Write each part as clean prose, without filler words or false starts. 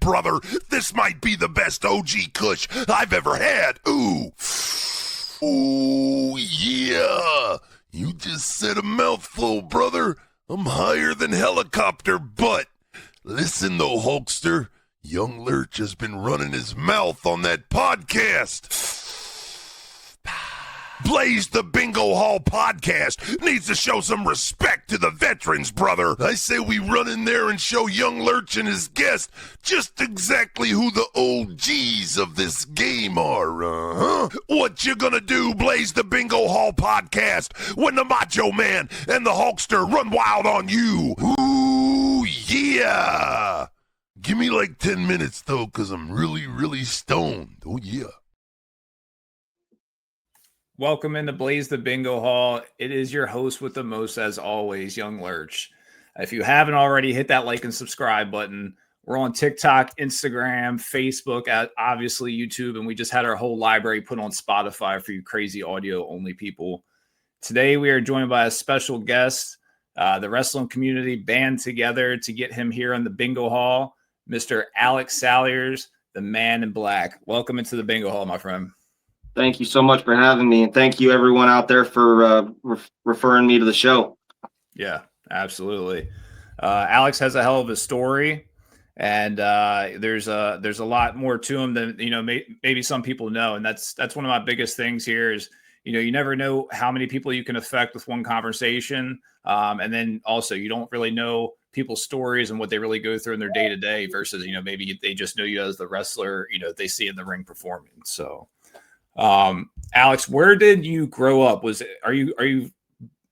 brother. This might be the best OG Kush I've ever had. Ooh. Ooh, yeah. You just said a mouthful, brother. I'm higher than helicopter butt. Listen, though, Hulkster. Young Lurch has been running his mouth on that podcast. Blaze the Bingohall podcast needs to show some respect to the veterans, brother. I say we run in there and show Young Lurch and his guest just exactly who the OGs of this game are, What you gonna do, Blaze the Bingohall podcast, when the Macho Man and the Hulkster run wild on you? Ooh, yeah. Give me like 10 minutes, though, because I'm really, really stoned. Oh, yeah. Welcome into Blaze the Bingohall. It is your host with the most, as always, Young Lurch. If you haven't already, hit that like and subscribe button. We're on TikTok, Instagram, Facebook, obviously YouTube, and we just had our whole library put on Spotify for you crazy audio-only people. Today, we are joined by a special guest. The wrestling community band together to get him here on the Bingohall, Mr. Alex Salyers, the man in black. Welcome into the Bingohall, my friend. Thank you so much for having me, and thank you everyone out there for referring me to the show. Yeah, absolutely. Alex has a hell of a story, and there's a lot more to him than maybe some people know, and that's one of my biggest things here is you never know how many people you can affect with one conversation, and then also you don't really know people's stories and what they really go through in their day to day versus maybe they just know you as the wrestler they see in the ring performing. So. Alex, where did you grow up? Are you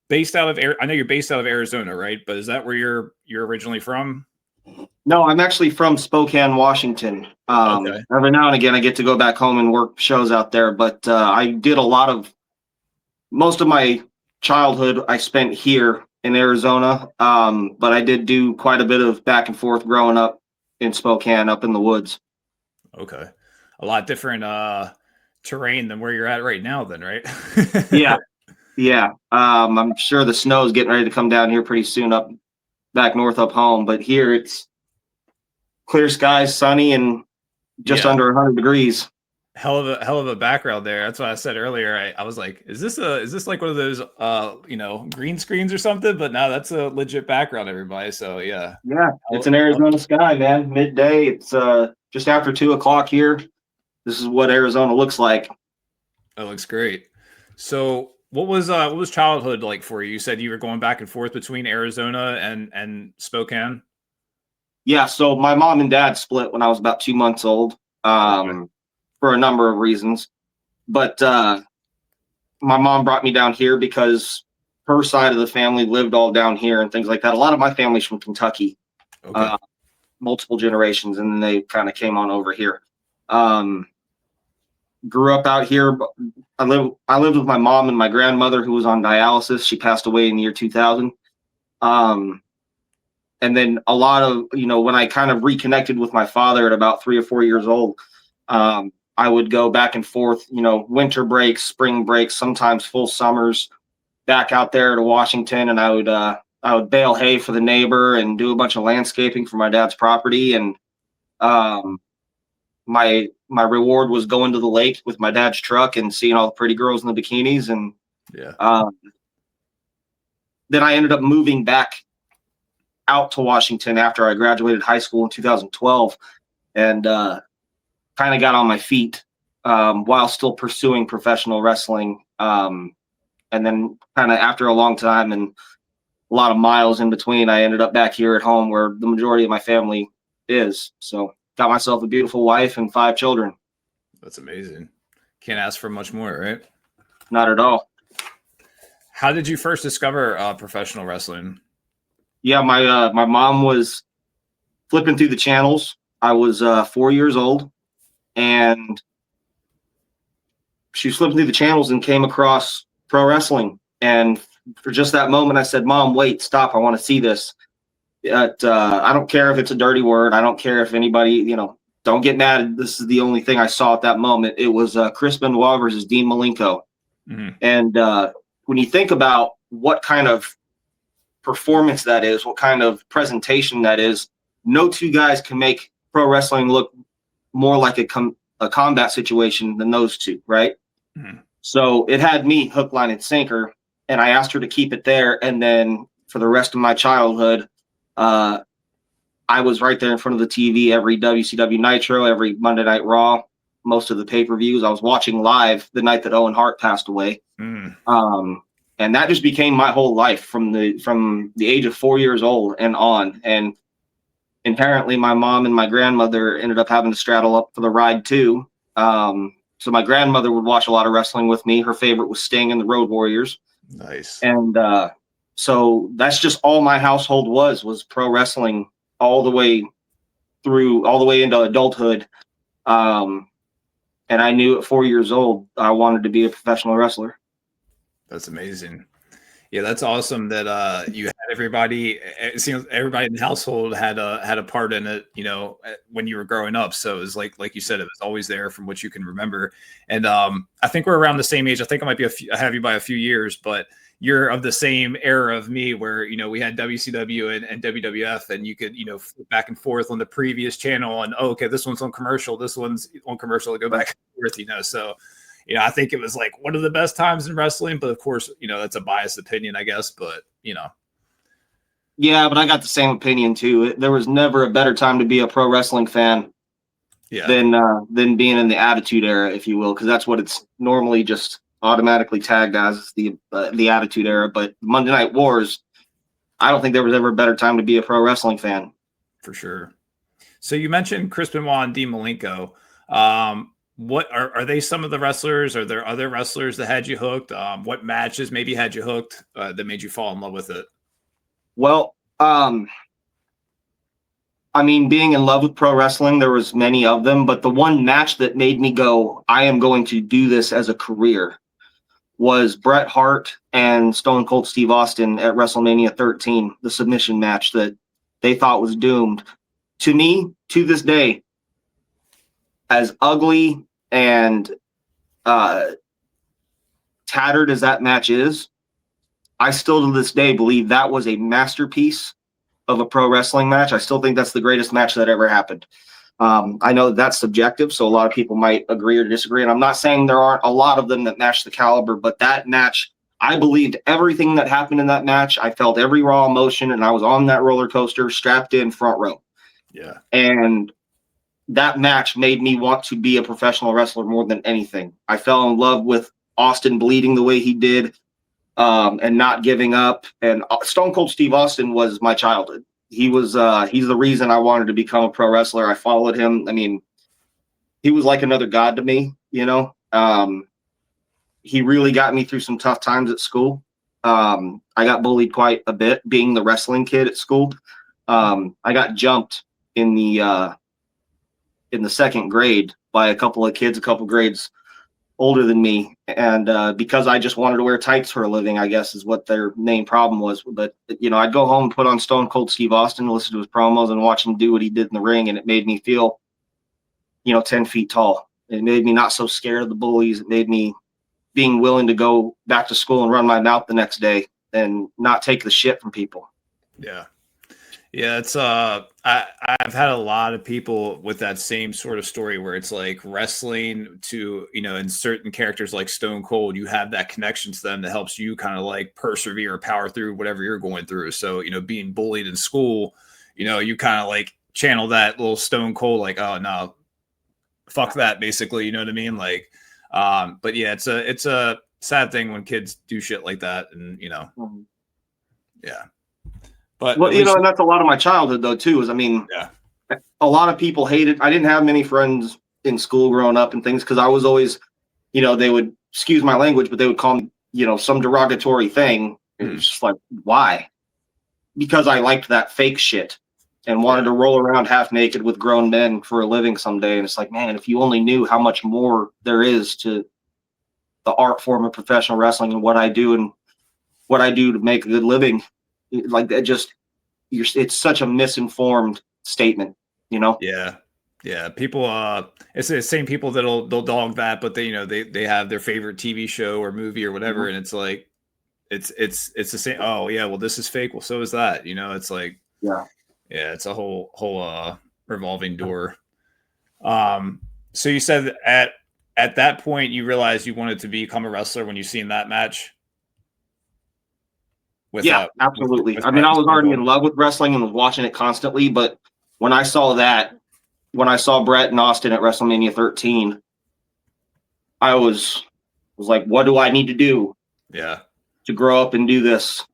based out of I know you're based out of Arizona, right? But is that where you're originally from? No, I'm actually from Spokane, Washington. Okay. Every now and again I get to go back home and work shows out there, but I did most of my childhood I spent here in Arizona. But I did do quite a bit of back and forth growing up in Spokane, up in the woods. Okay. A lot different terrain than where you're at right now then, right? Yeah. I'm sure the snow is getting ready to come down here pretty soon back north up home, but here it's clear skies, sunny, and just under 100 degrees. Hell of a background there. That's what I said earlier. I was like, is this like one of those green screens or something? But no, that's a legit background, everybody. So yeah. Yeah, it's an Arizona sky, man. Midday. It's just after 2:00 here. This is what Arizona looks like. That looks great. So what was childhood like for you? You said you were going back and forth between Arizona and Spokane. Yeah. So my mom and dad split when I was about 2 months old, for a number of reasons. But my mom brought me down here because her side of the family lived all down here and things like that. A lot of my family's from Kentucky, multiple generations, and then they kind of came on over here. Grew up out here. I lived with my mom and my grandmother, who was on dialysis. She passed away in the year 2000. And then a lot of, when I kind of reconnected with my father at about 3 or 4 years old, I would go back and forth, winter breaks, spring breaks, sometimes full summers back out there to Washington. And I would bale hay for the neighbor and do a bunch of landscaping for my dad's property. And, my reward was going to the lake with my dad's truck and seeing all the pretty girls in the bikinis. And then I ended up moving back out to Washington after I graduated high school in 2012 and kind of got on my feet while still pursuing professional wrestling. And then kind of after a long time and a lot of miles in between, I ended up back here at home where the majority of my family is. So got myself a beautiful wife and 5 children. That's amazing. Can't ask for much more, right? Not at all. How did you first discover professional wrestling? Yeah, my mom was flipping through the channels. I was 4 years old, and she was flipping through the channels and came across pro wrestling. And for just that moment, I said, "Mom, wait, stop. I want to see this." I don't care if it's a dirty word. I don't care if anybody, don't get mad. This is the only thing I saw at that moment. It was Chris Benoit versus Dean Malenko. Mm-hmm. And when you think about what kind of performance that is, what kind of presentation that is, no two guys can make pro wrestling looked more like a combat situation than those two, right? Mm-hmm. So it had me hook, line, and sinker, and I asked her to keep it there. And then for the rest of my childhood, I was right there in front of the TV every WCW Nitro, every Monday Night Raw, most of the pay-per-views. I was watching live the night that Owen Hart passed away. And that just became my whole life from the age of 4 years old and on. And inherently, my mom and my grandmother ended up having to straddle up for the ride too. So my grandmother would watch a lot of wrestling with me. Her favorite was Sting and the Road Warriors. Nice. And so that's just all my household was pro wrestling all the way into adulthood. And I knew at 4 years old I wanted to be a professional wrestler. That's amazing. Yeah, that's awesome that you had everybody. It seems everybody in the household had a part in it, you know, when you were growing up. So it was like you said, it was always there from what you can remember. And I think we're around the same age. I think I might be I have you by a few years, but you're of the same era of me where, you know, we had WCW and WWF, and you could, you know, flip back and forth on the previous channel and, oh, okay, this one's on commercial, this one's on commercial, to go back and forth, you know. So, you know, I think it was like one of the best times in wrestling, but of course, you know, that's a biased opinion, I guess, but you know. Yeah, but I got the same opinion too. There was never a better time to be a pro wrestling fan than being in the Attitude Era, if you will, because that's what it's normally just automatically tagged as, the Attitude Era. But Monday Night Wars, I don't think there was ever a better time to be a pro wrestling fan. For sure. So you mentioned Chris Benoit and Dean Malenko. What are they some of the wrestlers? Are there other wrestlers that had you hooked? What matches maybe had you hooked that made you fall in love with it? Well, I mean, being in love with pro wrestling, there was many of them, but the one match that made me go, I am going to do this as a career, was Bret Hart and Stone Cold Steve Austin at WrestleMania 13, the submission match that they thought was doomed. To me, to this day, as ugly and tattered as that match is, I still to this day believe that was a masterpiece of a pro wrestling match. I still think that's the greatest match that ever happened. I know that's subjective, so a lot of people might agree or disagree. And I'm not saying there aren't a lot of them that match the caliber, but that match, I believed everything that happened in that match. I felt every raw emotion, and I was on that roller coaster, strapped in front row. Yeah. And that match made me want to be a professional wrestler more than anything. I fell in love with Austin bleeding the way he did, and not giving up. And Stone Cold Steve Austin was my childhood. He's the reason I wanted to become a pro wrestler. I followed him. I mean, he was like another god to me, you know. He really got me through some tough times at school. I got bullied quite a bit being the wrestling kid at school. I got jumped in the second grade by a couple of kids, a couple grades older than me. And because I just wanted to wear tights for a living, I guess is what their main problem was. But, you know, I'd go home and put on Stone Cold Steve Austin, listen to his promos and watch him do what he did in the ring. And it made me feel, you know, 10 feet tall. It made me not so scared of the bullies. It made me being willing to go back to school and run my mouth the next day and not take the shit from people. Yeah. Yeah, it's I've had a lot of people with that same sort of story where it's like wrestling to, you know, in certain characters like Stone Cold, you have that connection to them that helps you kind of like persevere or power through whatever you're going through. So, you know, being bullied in school, you know, you kind of like channel that little Stone Cold, like, oh no, fuck that, basically, you know what I mean? Like, but yeah, it's a sad thing when kids do shit like that, and you know, yeah. But well, you know, and that's a lot of my childhood though too. Is I mean, yeah, a lot of people hated. I didn't have many friends in school growing up and things because I was always, you know, they would excuse my language, but they would call me, you know, some derogatory thing. It's just like, why? Because I liked that fake shit and wanted to roll around half naked with grown men for a living someday. And it's like, man, if you only knew how much more there is to the art form of professional wrestling and what I do to make a good living. Like that, just it's such a misinformed statement, you know. Yeah, people it's the same people they'll dog that, but they, you know, they have their favorite TV show or movie or whatever, and it's like it's the same. Oh yeah, well this is fake, well so is that, you know. It's like yeah, it's a whole revolving door. So you said at that point you realized you wanted to become a wrestler when you seen that match. Absolutely. With I mean, I was already in love with wrestling and was watching it constantly, but when I saw Brett and Austin at WrestleMania 13, I was like, what do I need to do to grow up and do this?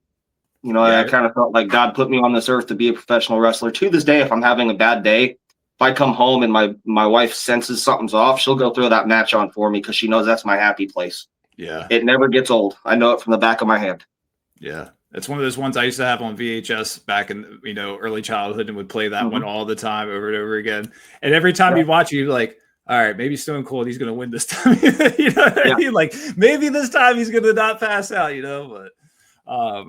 You know, I kind of felt like God put me on this earth to be a professional wrestler. To this day, if I'm having a bad day, if I come home and my wife senses something's off, she'll go throw that match on for me because she knows that's my happy place. Yeah. It never gets old. I know it from the back of my hand. Yeah. It's one of those ones I used to have on VHS back in, early childhood and would play that one all the time over and over again. And every time you'd watch it, you'd be like, all right, maybe Stone Cold, he's going to win this time. You know what I mean? Like, maybe this time he's going to not pass out, but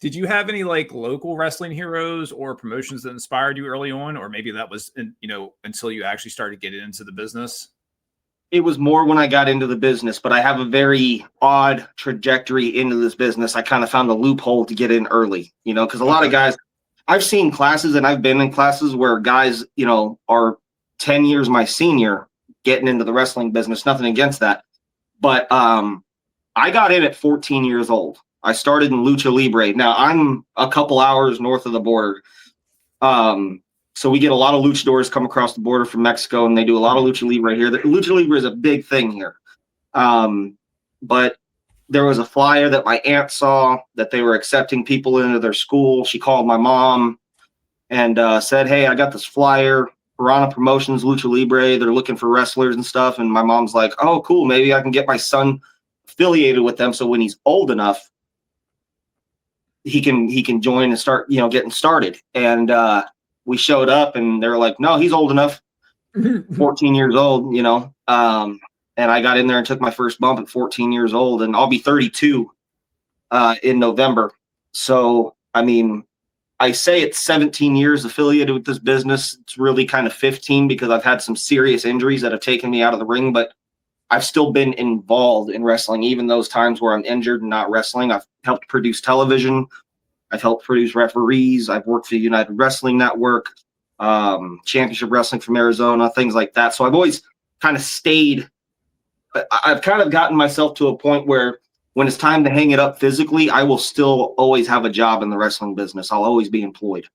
did you have any like local wrestling heroes or promotions that inspired you early on? Or maybe that was, until you actually started getting into the business? It was more when I got into the business, but I have a very odd trajectory into this business. I kind of found a loophole to get in early, because a lot of guys, I've seen classes and I've been in classes where guys, are 10 years my senior getting into the wrestling business. Nothing against that. But I got in at 14 years old. I started in Lucha Libre. Now I'm a couple hours north of the border. So we get a lot of luchadors come across the border from Mexico, and they do a lot of Lucha Libre here. Lucha Libre is a big thing here. But there was a flyer that my aunt saw that they were accepting people into their school. She called my mom and said, hey, I got this flyer. Piranha Promotions, Lucha Libre. They're looking for wrestlers and stuff. And my mom's like, oh, cool. Maybe I can get my son affiliated with them. So when he's old enough, he can join and start, getting started. And we showed up and they're like, no, he's old enough. 14 years old, and I got in there and took my first bump at 14 years old, and I'll be 32 in November. So, I mean, I say it's 17 years affiliated with this business. It's really kind of 15 because I've had some serious injuries that have taken me out of the ring, but I've still been involved in wrestling, even those times where I'm injured and not wrestling. I've helped produce television. I've helped produce referees. I've worked for the United Wrestling Network, Championship Wrestling from Arizona, things like that. So I've always kind of stayed. I've kind of gotten myself to a point where when it's time to hang it up physically, I will still always have a job in the wrestling business. I'll always be employed.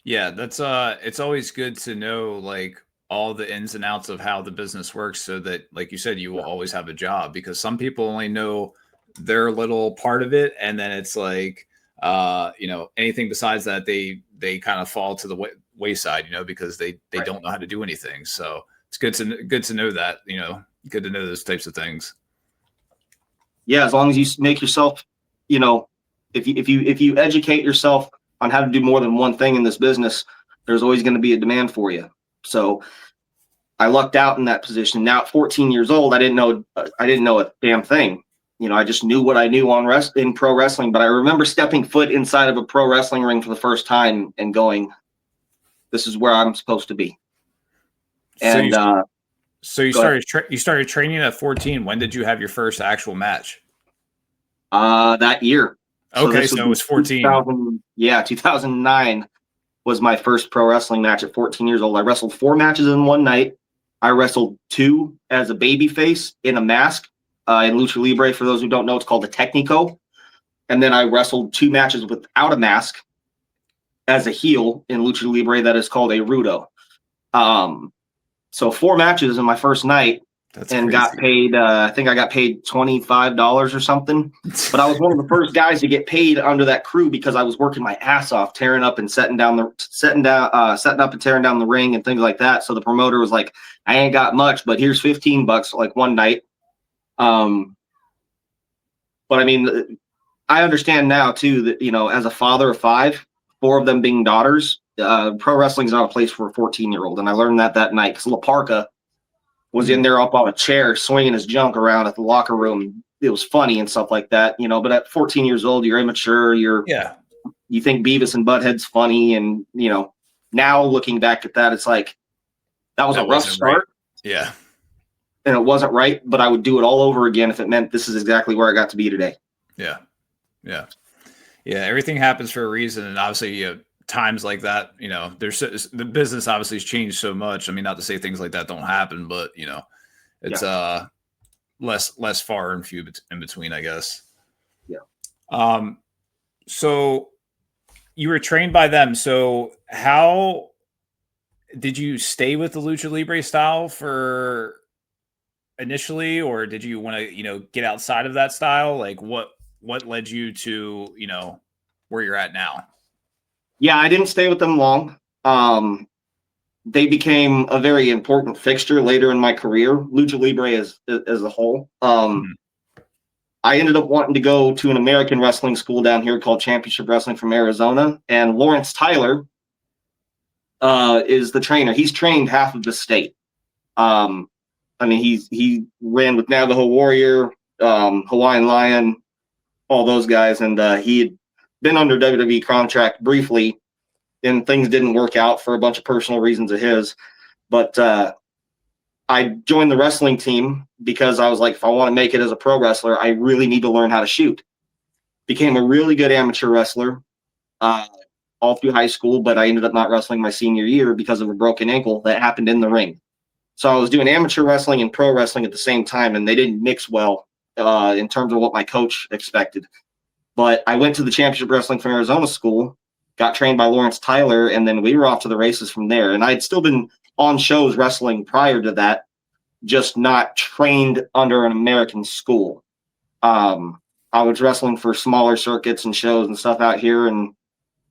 Yeah, that's it's always good to know like all the ins and outs of how the business works so that, like you said, you will always have a job, because some people only know their little part of it, and then it's like anything besides that they kind of fall to the wayside, because they don't know how to do anything. So it's good to know that, good to know those types of things. Yeah, as long as you make yourself, if you educate yourself on how to do more than one thing in this business, there's always going to be a demand for you. So I lucked out in that position. Now at 14 years old, I didn't know a damn thing. I just knew what I knew in pro wrestling, but I remember stepping foot inside of a pro wrestling ring for the first time and going, this is where I'm supposed to be. And so you started training at 14. When did you have your first actual match? That year. Okay, so it was 14. 2009 was my first pro wrestling match at 14 years old. I wrestled 4 matches in one night. I wrestled 2 as a babyface in a mask. In Lucha Libre, for those who don't know, it's called a Technico. And then I wrestled 2 matches without a mask as a heel in Lucha Libre that is called a Rudo. So 4 matches in my first night. That's and crazy. Got paid, I think I got paid $25 or something. But I was one of the first guys to get paid under that crew because I was working my ass off, tearing up and setting up and tearing down the ring and things like that. So the promoter was like, I ain't got much, but here's $15 like one night. But I mean, I understand now too that, as a father of 5, 4 of them being daughters, pro wrestling is not a place for a 14-year-old. And I learned that night because La Parka was in there up on a chair swinging his junk around at the locker room. It was funny and stuff like that, but at 14 years old, you're immature. You think Beavis and Butthead's funny. And, now looking back at that, it's like, that was a rough start. Right. Yeah. And it wasn't right, but I would do it all over again if it meant this is exactly where I got to be today. Yeah. Everything happens for a reason. And obviously, times like that, the business obviously has changed so much. I mean, not to say things like that don't happen, but it's less far and few in between, I guess. Yeah. So you were trained by them. So how did you stay with the Lucha Libre style for initially, or did you want to, get outside of that style? Like what led you to, where you're at now? Yeah, I didn't stay with them long. They became a very important fixture later in my career, Lucha Libre as a whole. I ended up wanting to go to an American wrestling school down here called Championship Wrestling from Arizona, and Lawrence Tyler is the trainer. He's trained half of the state. I mean, he ran with Navajo Warrior, Hawaiian Lion, all those guys, and he had been under WWE contract briefly, and things didn't work out for a bunch of personal reasons of his. But I joined the wrestling team because I was like, if I want to make it as a pro wrestler, I really need to learn how to shoot. Became a really good amateur wrestler all through high school, but I ended up not wrestling my senior year because of a broken ankle that happened in the ring. So I was doing amateur wrestling and pro wrestling at the same time, and they didn't mix well in terms of what my coach expected. But I went to the Championship Wrestling from Arizona school, got trained by Lawrence Tyler, and then we were off to the races from there. And I'd still been on shows wrestling prior to that, just not trained under an American school. I was wrestling for smaller circuits and shows and stuff out here, and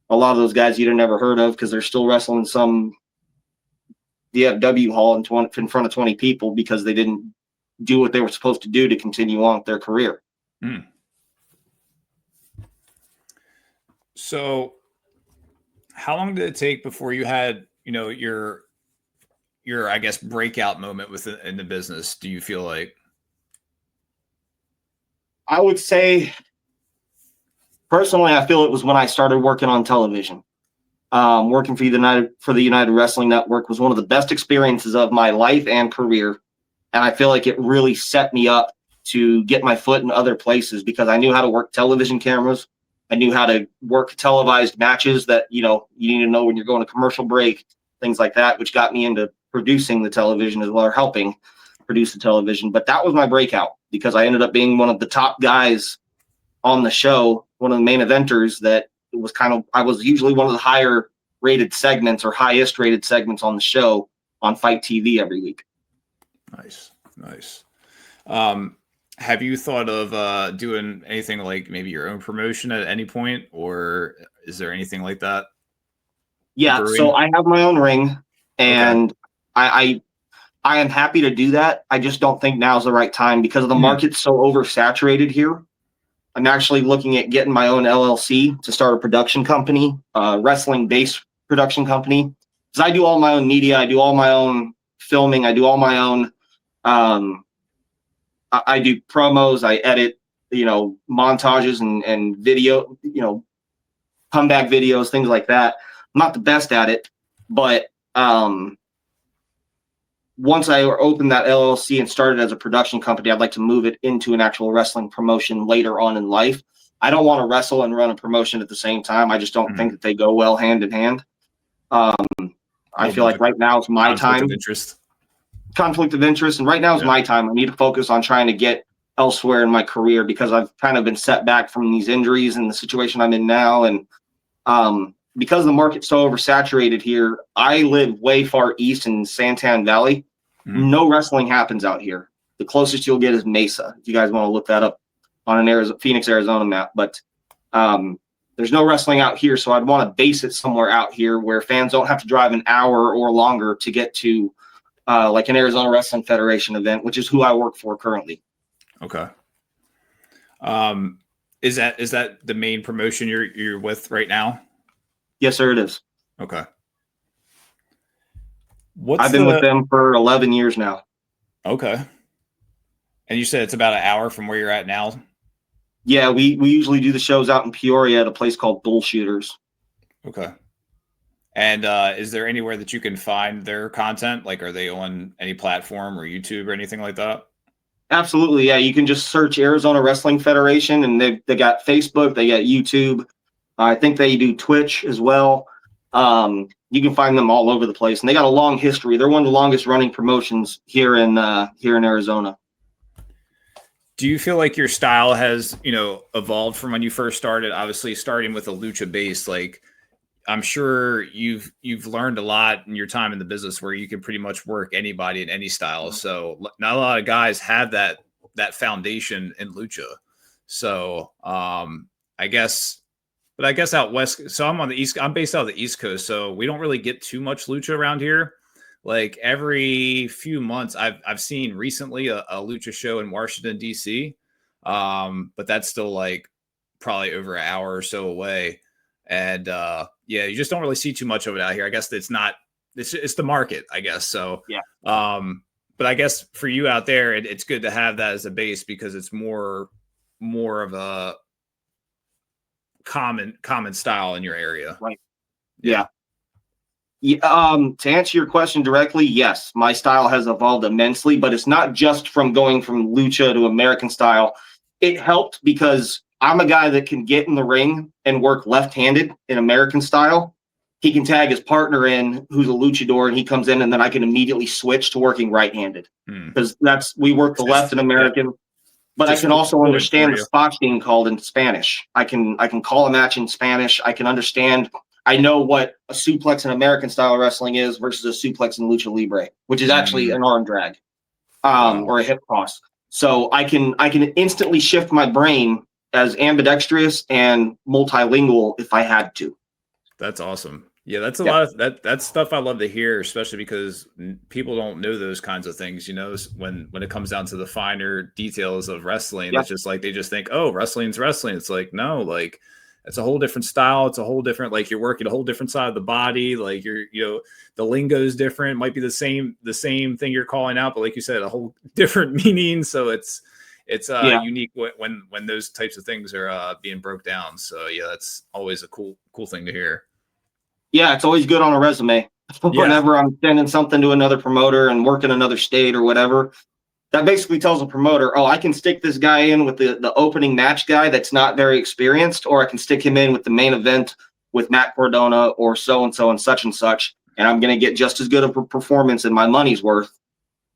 a lot of those guys you'd have never heard of because they're still wrestling some DFW hall in front of 20 people because they didn't do what they were supposed to do to continue on with their career. So how long did it take before you had, your I guess breakout moment in the business? Do you feel like? I would say personally, I feel it was when I started working on television. Working for the United Wrestling Network was one of the best experiences of my life and career. And I feel like it really set me up to get my foot in other places because I knew how to work television cameras. I knew how to work televised matches that, you need to know when you're going to commercial break, things like that, which got me into producing the television as well, or helping produce the television. But that was my breakout because I ended up being one of the top guys on the show, one of the main eventers that was I was usually one of the higher rated segments or highest rated segments on the show on Fight TV every week. Nice. Have you thought of doing anything like maybe your own promotion at any point, or is there anything like that? Yeah, so I have my own ring, and okay. I am happy to do that. I just don't think now's the right time because the market's so oversaturated here. I'm actually looking at getting my own LLC to start a production company, wrestling-based production company. Because I do all my own media, I do all my own filming, I do all my own. I do promos, I edit, montages and video, comeback videos, things like that. I'm not the best at it, but once I opened that LLC and started as a production company, I'd like to move it into an actual wrestling promotion later on in life. I don't want to wrestle and run a promotion at the same time. I just don't think that they go well hand in hand. I feel like right now is my time. Conflict of interest. And right now is my time. I need to focus on trying to get elsewhere in my career because I've kind of been set back from these injuries and the situation I'm in now. And because the market's so oversaturated here, I live way far east in Santan Valley. No wrestling happens out here. The closest you'll get is Mesa, if you guys want to look that up on an Phoenix, Arizona map. But there's no wrestling out here, so I'd want to base it somewhere out here where fans don't have to drive an hour or longer to get to like an Arizona Wrestling Federation event, which is who I work for currently. Okay. Is that the main promotion you're with right now? Yes, sir, it is. Okay. I've been with them for 11 years now. Okay. And you said it's about an hour from where you're at now? Yeah, we usually do the shows out in Peoria at a place called Bullshooters. Okay. And is there anywhere that you can find their content? Like, are they on any platform or YouTube or anything like that? Absolutely, yeah. You can just search Arizona Wrestling Federation, and they got Facebook, they got YouTube. I think they do Twitch as well. You can find them all over the place, and they got a long history. They're one of the longest running promotions here in Arizona. Do you feel like your style has, evolved from when you first started? Obviously, starting with a lucha base, like I'm sure you've learned a lot in your time in the business where you can pretty much work anybody in any style. So not a lot of guys have that foundation in lucha. So I guess out west. So I'm on the east. I'm based out of the East Coast, so we don't really get too much lucha around here. Like every few months, I've seen recently a lucha show in Washington D.C., but that's still like probably over an hour or so away. And you just don't really see too much of it out here. I guess it's the market, I guess. So yeah. But I guess for you out there, it's good to have that as a base because it's more of a common style in your area. Right. Yeah. To answer your question directly, yes, my style has evolved immensely, but it's not just from going from lucha to American style. It helped because I'm a guy that can get in the ring and work left-handed in American style. He can tag his partner in who's a luchador, and he comes in, and then I can immediately switch to working right-handed because we work the left in American. But I can also understand the spots being called in Spanish. I can call a match in Spanish. I can understand. I know what a suplex in American style wrestling is versus a suplex in lucha libre, which is actually an arm drag or a hip toss. So I can instantly shift my brain as ambidextrous and multilingual if I had to. That's awesome. Yeah, that's a lot of that's stuff I love to hear, especially because people don't know those kinds of things. When it comes down to the finer details of wrestling, it's just like they just think, oh, wrestling's wrestling. It's like, no, like it's a whole different style. It's a whole different, like you're working a whole different side of the body. Like the lingo is different. It might be the same thing you're calling out, but like you said, a whole different meaning. So it's unique when those types of things are being broke down. So yeah, that's always a cool thing to hear. Yeah, it's always good on a resume. Whenever I'm sending something to another promoter and working another state or whatever, that basically tells a promoter, oh, I can stick this guy in with the opening match guy that's not very experienced, or I can stick him in with the main event with Matt Cordona or so-and-so and such, and I'm going to get just as good of a performance and my money's worth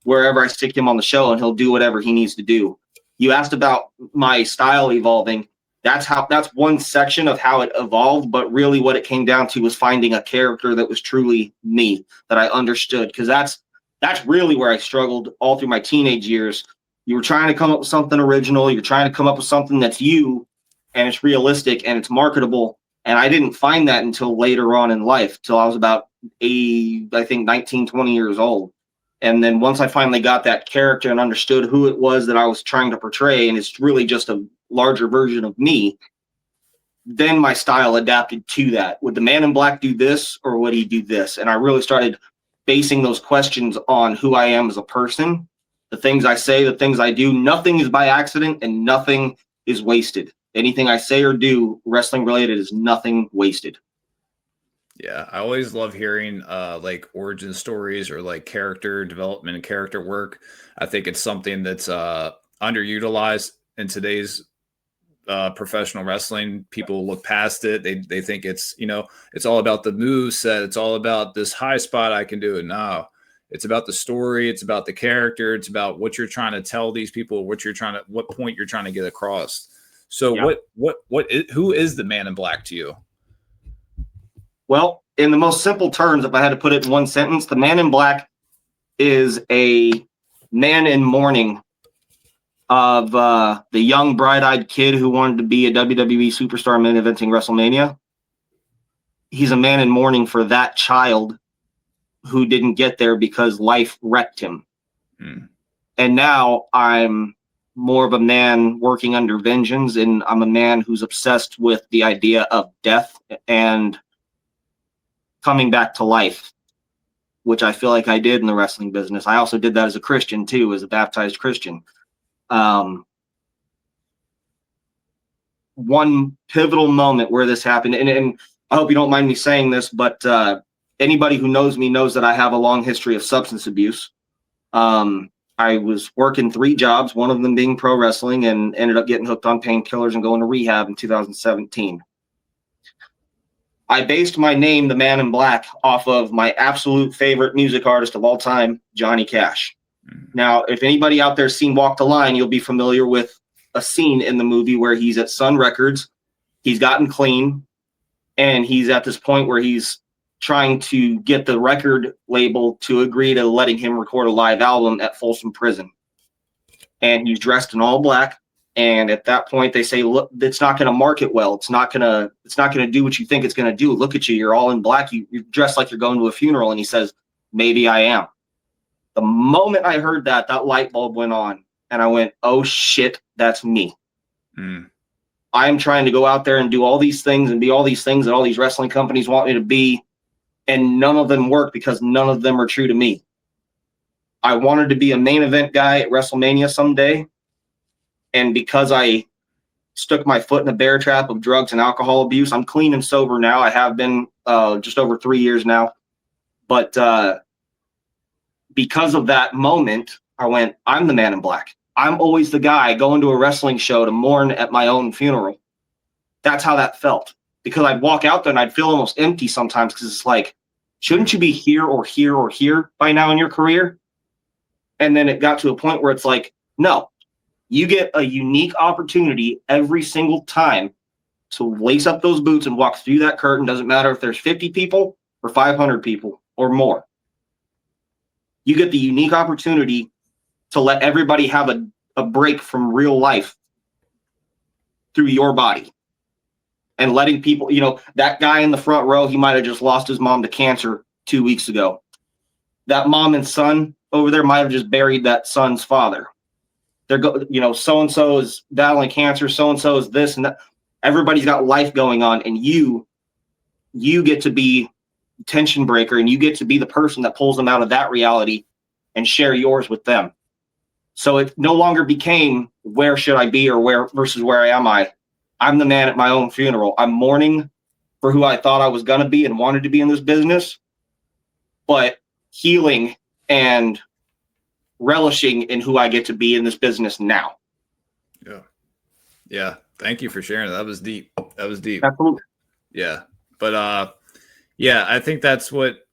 wherever I stick him on the show, and he'll do whatever he needs to do. You asked about my style evolving. That's one section of how it evolved, but really what it came down to was finding a character that was truly me, that I understood, because that's really where I struggled all through my teenage years. You were trying to come up with something original. You're trying to come up with something that's you, and it's realistic, and it's marketable, and I didn't find that until later on in life, till I was about 19, 20 years old. And then once I finally got that character and understood who it was that I was trying to portray, and it's really just a larger version of me, then my style adapted to that. Would the Man in Black do this, or would he do this? And I really started basing those questions on who I am as a person, the things I say, the things I do. Nothing is by accident and nothing is wasted. Anything I say or do wrestling related is nothing wasted. Yeah, I always love hearing like origin stories or like character development and character work. I think it's something that's underutilized in today's professional wrestling. People look past it. They think it's it's all about the move set. It's all about this high spot I can do it. No, it's about the story. It's about the character. It's about what you're trying to tell these people. What point you're trying to get across. So who is the Man in Black to you? Well, in the most simple terms, if I had to put it in one sentence, the Man in Black is a man in mourning of the young bright-eyed kid who wanted to be a WWE superstar main eventing WrestleMania. He's a man in mourning for that child who didn't get there because life wrecked him. And now I'm more of a man working under vengeance, and I'm a man who's obsessed with the idea of death and coming back to life, which I feel like I did in the wrestling business. I also did that as a Christian too, as a baptized Christian. One pivotal moment where this happened, and I hope you don't mind me saying this, but anybody who knows me knows that I have a long history of substance abuse. I was working 3 jobs, one of them being pro wrestling, and ended up getting hooked on painkillers and going to rehab in 2017. I based my name, the Man in Black, off of my absolute favorite music artist of all time, Johnny Cash. Now, if anybody out there's seen Walk the Line, you'll be familiar with a scene in the movie where he's at Sun Records. He's gotten clean, and he's at this point where he's trying to get the record label to agree to letting him record a live album at Folsom Prison. And he's dressed in all black. And at that point, they say, "Look, it's not going to market well. It's not going to do what you think it's going to do. Look at you. You're all in black. You're dressed like you're going to a funeral." And he says, "Maybe I am." The moment I heard that, that light bulb went on, and I went, "Oh shit, that's me." I am trying to go out there and do all these things and be all these things that all these wrestling companies want me to be, and none of them work because none of them are true to me. I wanted to be a main event guy at WrestleMania someday. And because I stuck my foot in a bear trap of drugs and alcohol abuse, I'm clean and sober now. I have been just over 3 years now. But because of that moment, I went, I'm the Man in Black. I'm always the guy going to a wrestling show to mourn at my own funeral. That's how that felt. Because I'd walk out there and I'd feel almost empty sometimes because it's like, shouldn't you be here or here or here by now in your career? And then it got to a point where it's like, no. You get a unique opportunity every single time to lace up those boots and walk through that curtain. Doesn't matter if there's 50 people or 500 people or more. You get the unique opportunity to let everybody have a break from real life through your body. And letting people, that guy in the front row, he might have just lost his mom to cancer 2 weeks ago. That mom and son over there might have just buried that son's father. So-and-so is battling cancer, so-and-so is this and that. Everybody's got life going on, and you get to be tension breaker, and you get to be the person that pulls them out of that reality and share yours with them. So it no longer became where should I be or where versus where am I. I'm the man at my own funeral. I'm mourning for who I thought I was going to be and wanted to be in this business, but healing and relishing in who I get to be in this business now. Yeah. Thank you for sharing. That was deep. Absolutely. Yeah. But I think that's what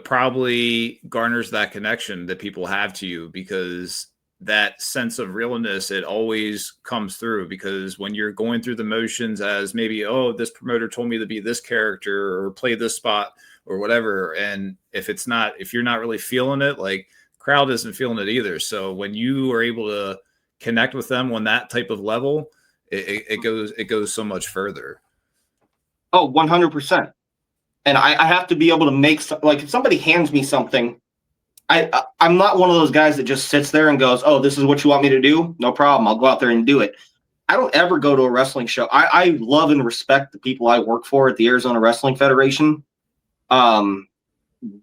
probably garners that connection that people have to you, because that sense of realness, it always comes through. Because when you're going through the motions as maybe, oh, this promoter told me to be this character or play this spot or whatever, and if you're not really feeling it, like, crowd isn't feeling it either. So when you are able to connect with them on that type of level, it goes so much further. Oh, 100%. And I have to be able to make like, if somebody hands me something, I'm not one of those guys that just sits there and goes, "Oh, this is what you want me to do? No problem. I'll go out there and do it." I don't ever go to a wrestling show. I love and respect the people I work for at the Arizona Wrestling Federation.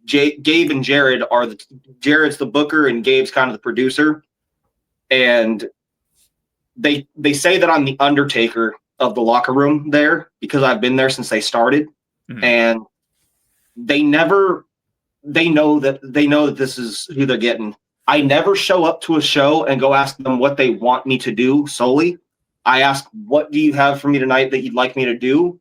Gabe and Jared Jared's the booker and Gabe's kind of the producer. And they say that I'm the Undertaker of the locker room there because I've been there since they started. Mm-hmm. And they know that this is who they're getting. I never show up to a show and go ask them what they want me to do solely. I ask, what do you have for me tonight that you'd like me to do?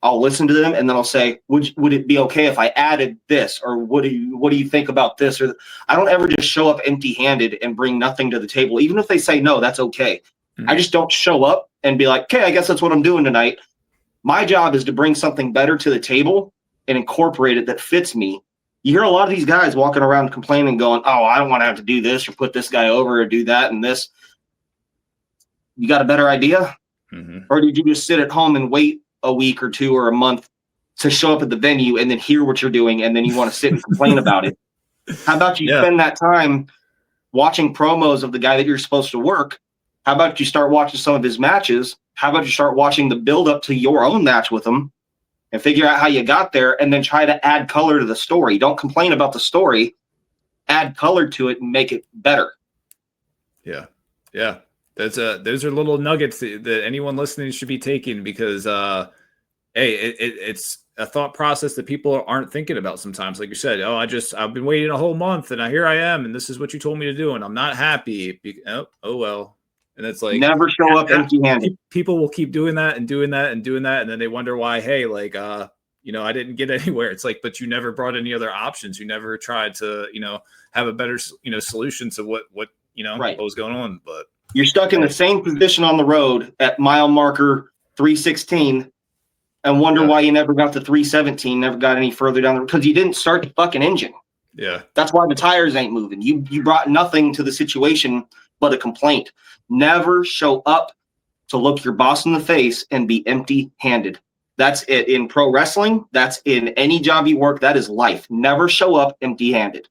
I'll listen to them, and then I'll say, would it be okay if I added this, or what do you think about this? Or I don't ever just show up empty-handed and bring nothing to the table. Even if they say no, that's okay. Mm-hmm. I just don't show up and be like, okay, I guess that's what I'm doing tonight. My job is to bring something better to the table and incorporate it that fits me. You hear a lot of these guys walking around complaining, going, "Oh, I don't want to have to do this or put this guy over or do that and this." You got a better idea? Mm-hmm. Or did you just sit at home and wait a week or two or a month to show up at the venue and then hear what you're doing, and then you want to sit and complain about it? How about you spend that time watching promos of the guy that you're supposed to work? How about you start watching some of his matches? How about you start watching the build up to your own match with him and figure out how you got there, and then try to add color to the story? Don't complain about the story. Add color to it and make it better. Yeah. Yeah. Those are little nuggets that anyone listening should be taking, because it's a thought process that people aren't thinking about sometimes. Like you said, oh, I've been waiting a whole month and here I am, and this is what you told me to do, and I'm not happy. Oh well. And it's like, never show up empty-handed. People will keep doing that and doing that and doing that, and then they wonder why. Hey, like, I didn't get anywhere. It's like, but you never brought any other options. You never tried to, have a better, solution to what Right. what was going on. But you're stuck in the same position on the road at mile marker 316 and wonder why you never got to 317, never got any further down the road, because you didn't start the fucking engine. Yeah. That's why the tires ain't moving. You brought nothing to the situation but a complaint. Never show up to look your boss in the face and be empty-handed. That's it. In pro wrestling, that's in any job you work, that is life. Never show up empty-handed.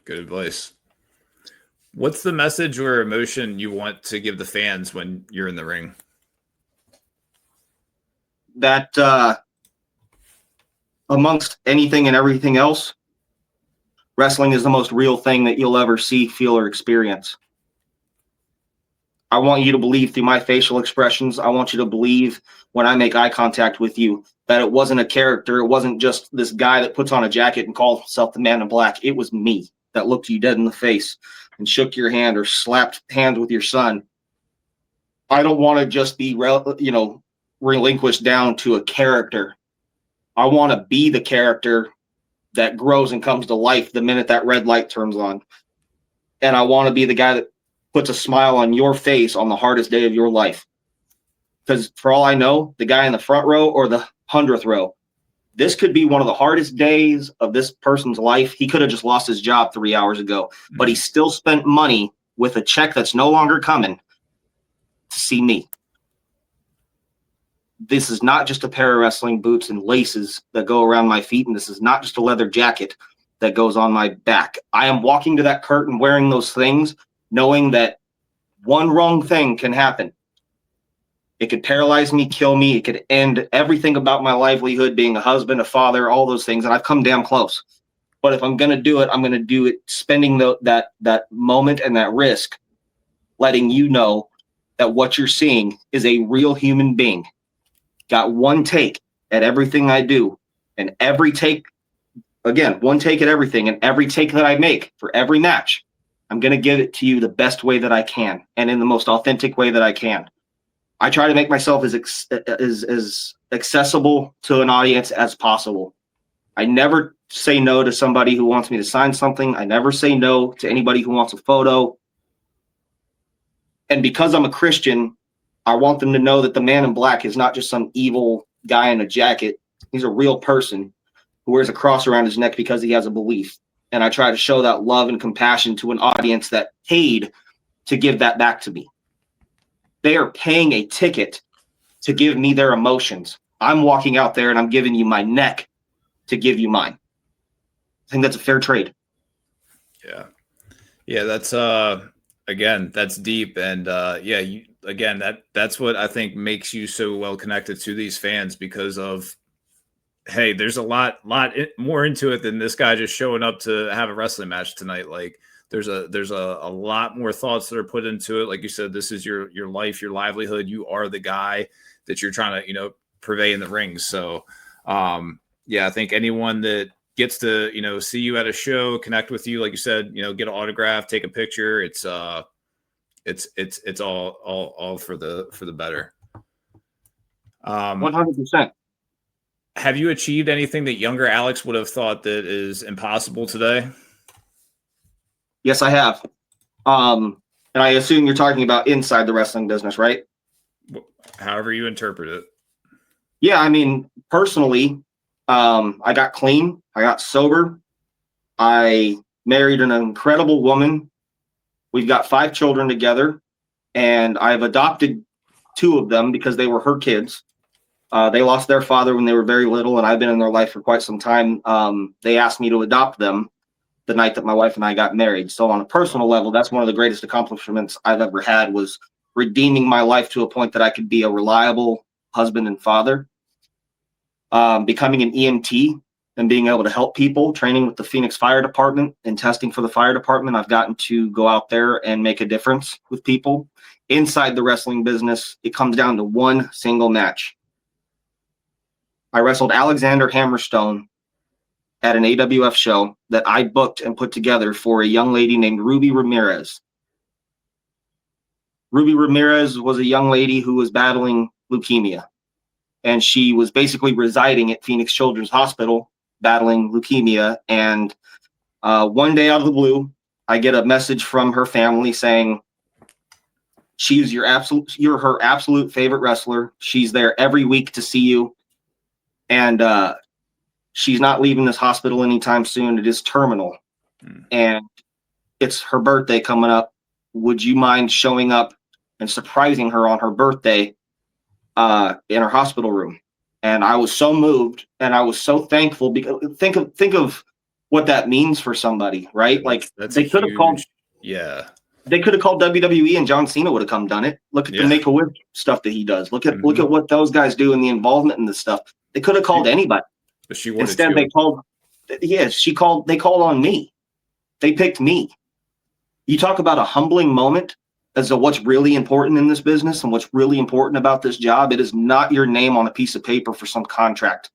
Good advice. What's the message or emotion you want to give the fans when you're in the ring? That amongst anything and everything else, wrestling is the most real thing that you'll ever see, feel, or experience. I want you to believe through my facial expressions. I want you to believe when I make eye contact with you that it wasn't a character. It wasn't just this guy that puts on a jacket and calls himself the Man in Black. It was me that looked you dead in the face and shook your hand or slapped hands with your son. I don't want to just be, relinquished down to a character. I want to be the character that grows and comes to life the minute that red light turns on. And I want to be the guy that puts a smile on your face on the hardest day of your life. Because for all I know, the guy in the front row or the 100th row, this could be one of the hardest days of this person's life. He could have just lost his job 3 hours ago, but he still spent money with a check that's no longer coming to see me. This is not just a pair of wrestling boots and laces that go around my feet, and this is not just a leather jacket that goes on my back. I am walking to that curtain wearing those things, knowing that one wrong thing can happen. It could paralyze me, kill me. It could end everything about my livelihood, being a husband, a father, all those things. And I've come damn close. But if I'm going to do it, I'm going to do it spending that moment and that risk, letting you know that what you're seeing is a real human being. Got one take at everything I do. And every take, again, one take at everything. And every take that I make for every match, I'm going to give it to you the best way that I can and in the most authentic way that I can. I try to make myself as accessible to an audience as possible. I never say no to somebody who wants me to sign something. I never say no to anybody who wants a photo. And because I'm a Christian, I want them to know that the Man in Black is not just some evil guy in a jacket. He's a real person who wears a cross around his neck because he has a belief. And I try to show that love and compassion to an audience that paid to give that back to me. They are paying a ticket to give me their emotions. I'm walking out there and I'm giving you my neck to give you mine. I think that's a fair trade. Yeah. Yeah, that's again, that's deep. And that's what I think makes you so well connected to these fans, because of, hey, there's a lot more into it than this guy just showing up to have a wrestling match tonight. Like, there's a lot more thoughts that are put into it. Like you said, this is your life, your livelihood. You are the guy that you're trying to, purvey in the ring. So, I think anyone that gets to, see you at a show, connect with you, like you said, get an autograph, take a picture. It's all for the better. 100%. Have you achieved anything that younger Alex would have thought that is impossible today? Yes, I have. And I assume you're talking about inside the wrestling business, right? However you interpret it. Yeah, I mean, personally, I got clean. I got sober. I married an incredible woman. We've got 5 children together, and I've adopted 2 of them because they were her kids. They lost their father when they were very little, and I've been in their life for quite some time. They asked me to adopt them the night that my wife and I got married. So on a personal level, that's one of the greatest accomplishments I've ever had, was redeeming my life to a point that I could be a reliable husband and father. Becoming an EMT and being able to help people, training with the Phoenix Fire Department and testing for the fire department. I've gotten to go out there and make a difference with people. Inside the wrestling business, it comes down to one single match. I wrestled Alexander Hammerstone at an AWF show that I booked and put together for a young lady named Ruby Ramirez. Ruby Ramirez was a young lady who was battling leukemia. and she was basically residing at Phoenix Children's Hospital battling leukemia. And one day out of the blue, I get a message from her family saying, you're her absolute favorite wrestler. She's there every week to see you. And she's not leaving this hospital anytime soon. It is terminal. And it's her birthday coming up. Would you mind showing up and surprising her on her birthday in her hospital room? And I was so moved and I was so thankful, because think of what that means for somebody, right? Like they could have called WWE and John Cena would have come done it. Look at the Make-A-Wish stuff that he does. Look at what those guys do and the involvement in this stuff. They could have called anybody. But she wanted Instead, to. They called on me. They picked me. You talk about a humbling moment as to what's really important in this business and what's really important about this job. It is not your name on a piece of paper for some contract.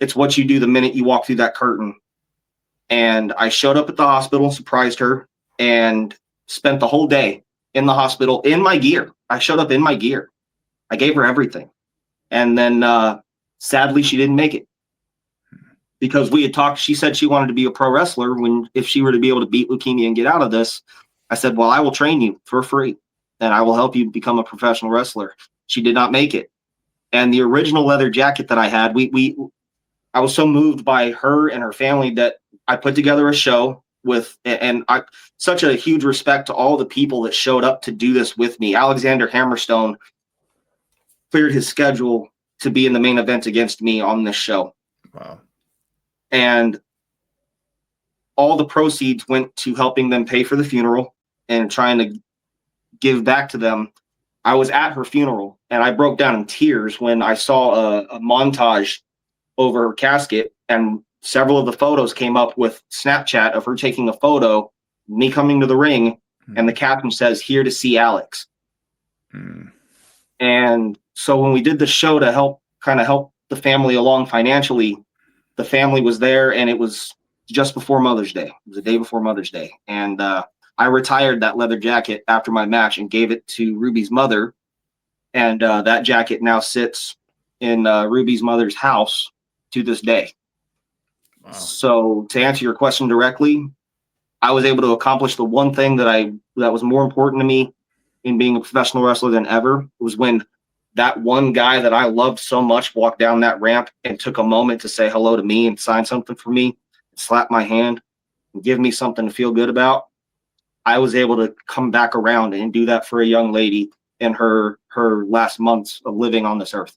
It's what you do the minute you walk through that curtain. And I showed up at the hospital, surprised her, and spent the whole day in the hospital in my gear. I showed up in my gear. I gave her everything. And then sadly, she didn't make it. Because we had talked, she said she wanted to be a pro wrestler if she were to be able to beat leukemia and get out of this. I said, well, I will train you for free and I will help you become a professional wrestler. She did not make it. And the original leather jacket that I had, I was so moved by her and her family that I put together a show such a huge respect to all the people that showed up to do this with me. Alexander Hammerstone cleared his schedule to be in the main event against me on this show. Wow. And all the proceeds went to helping them pay for the funeral and trying to give back to them. I was at her funeral and I broke down in tears when I saw a montage over her casket, and several of the photos came up with Snapchat of her taking a photo, me coming to the ring, and the caption says, "Here to see Alex." And so when we did the show to help the family along financially, the family was there, and it was just before Mother's Day. It was the day before Mother's Day. And I retired that leather jacket after my match and gave it to Ruby's mother. And that jacket now sits in Ruby's mother's house to this day. Wow. So to answer your question directly, I was able to accomplish the one thing that was more important to me in being a professional wrestler than ever. It was when that one guy that I loved so much walked down that ramp and took a moment to say hello to me and sign something for me, slap my hand, and give me something to feel good about. I was able to come back around and do that for a young lady in her last months of living on this earth.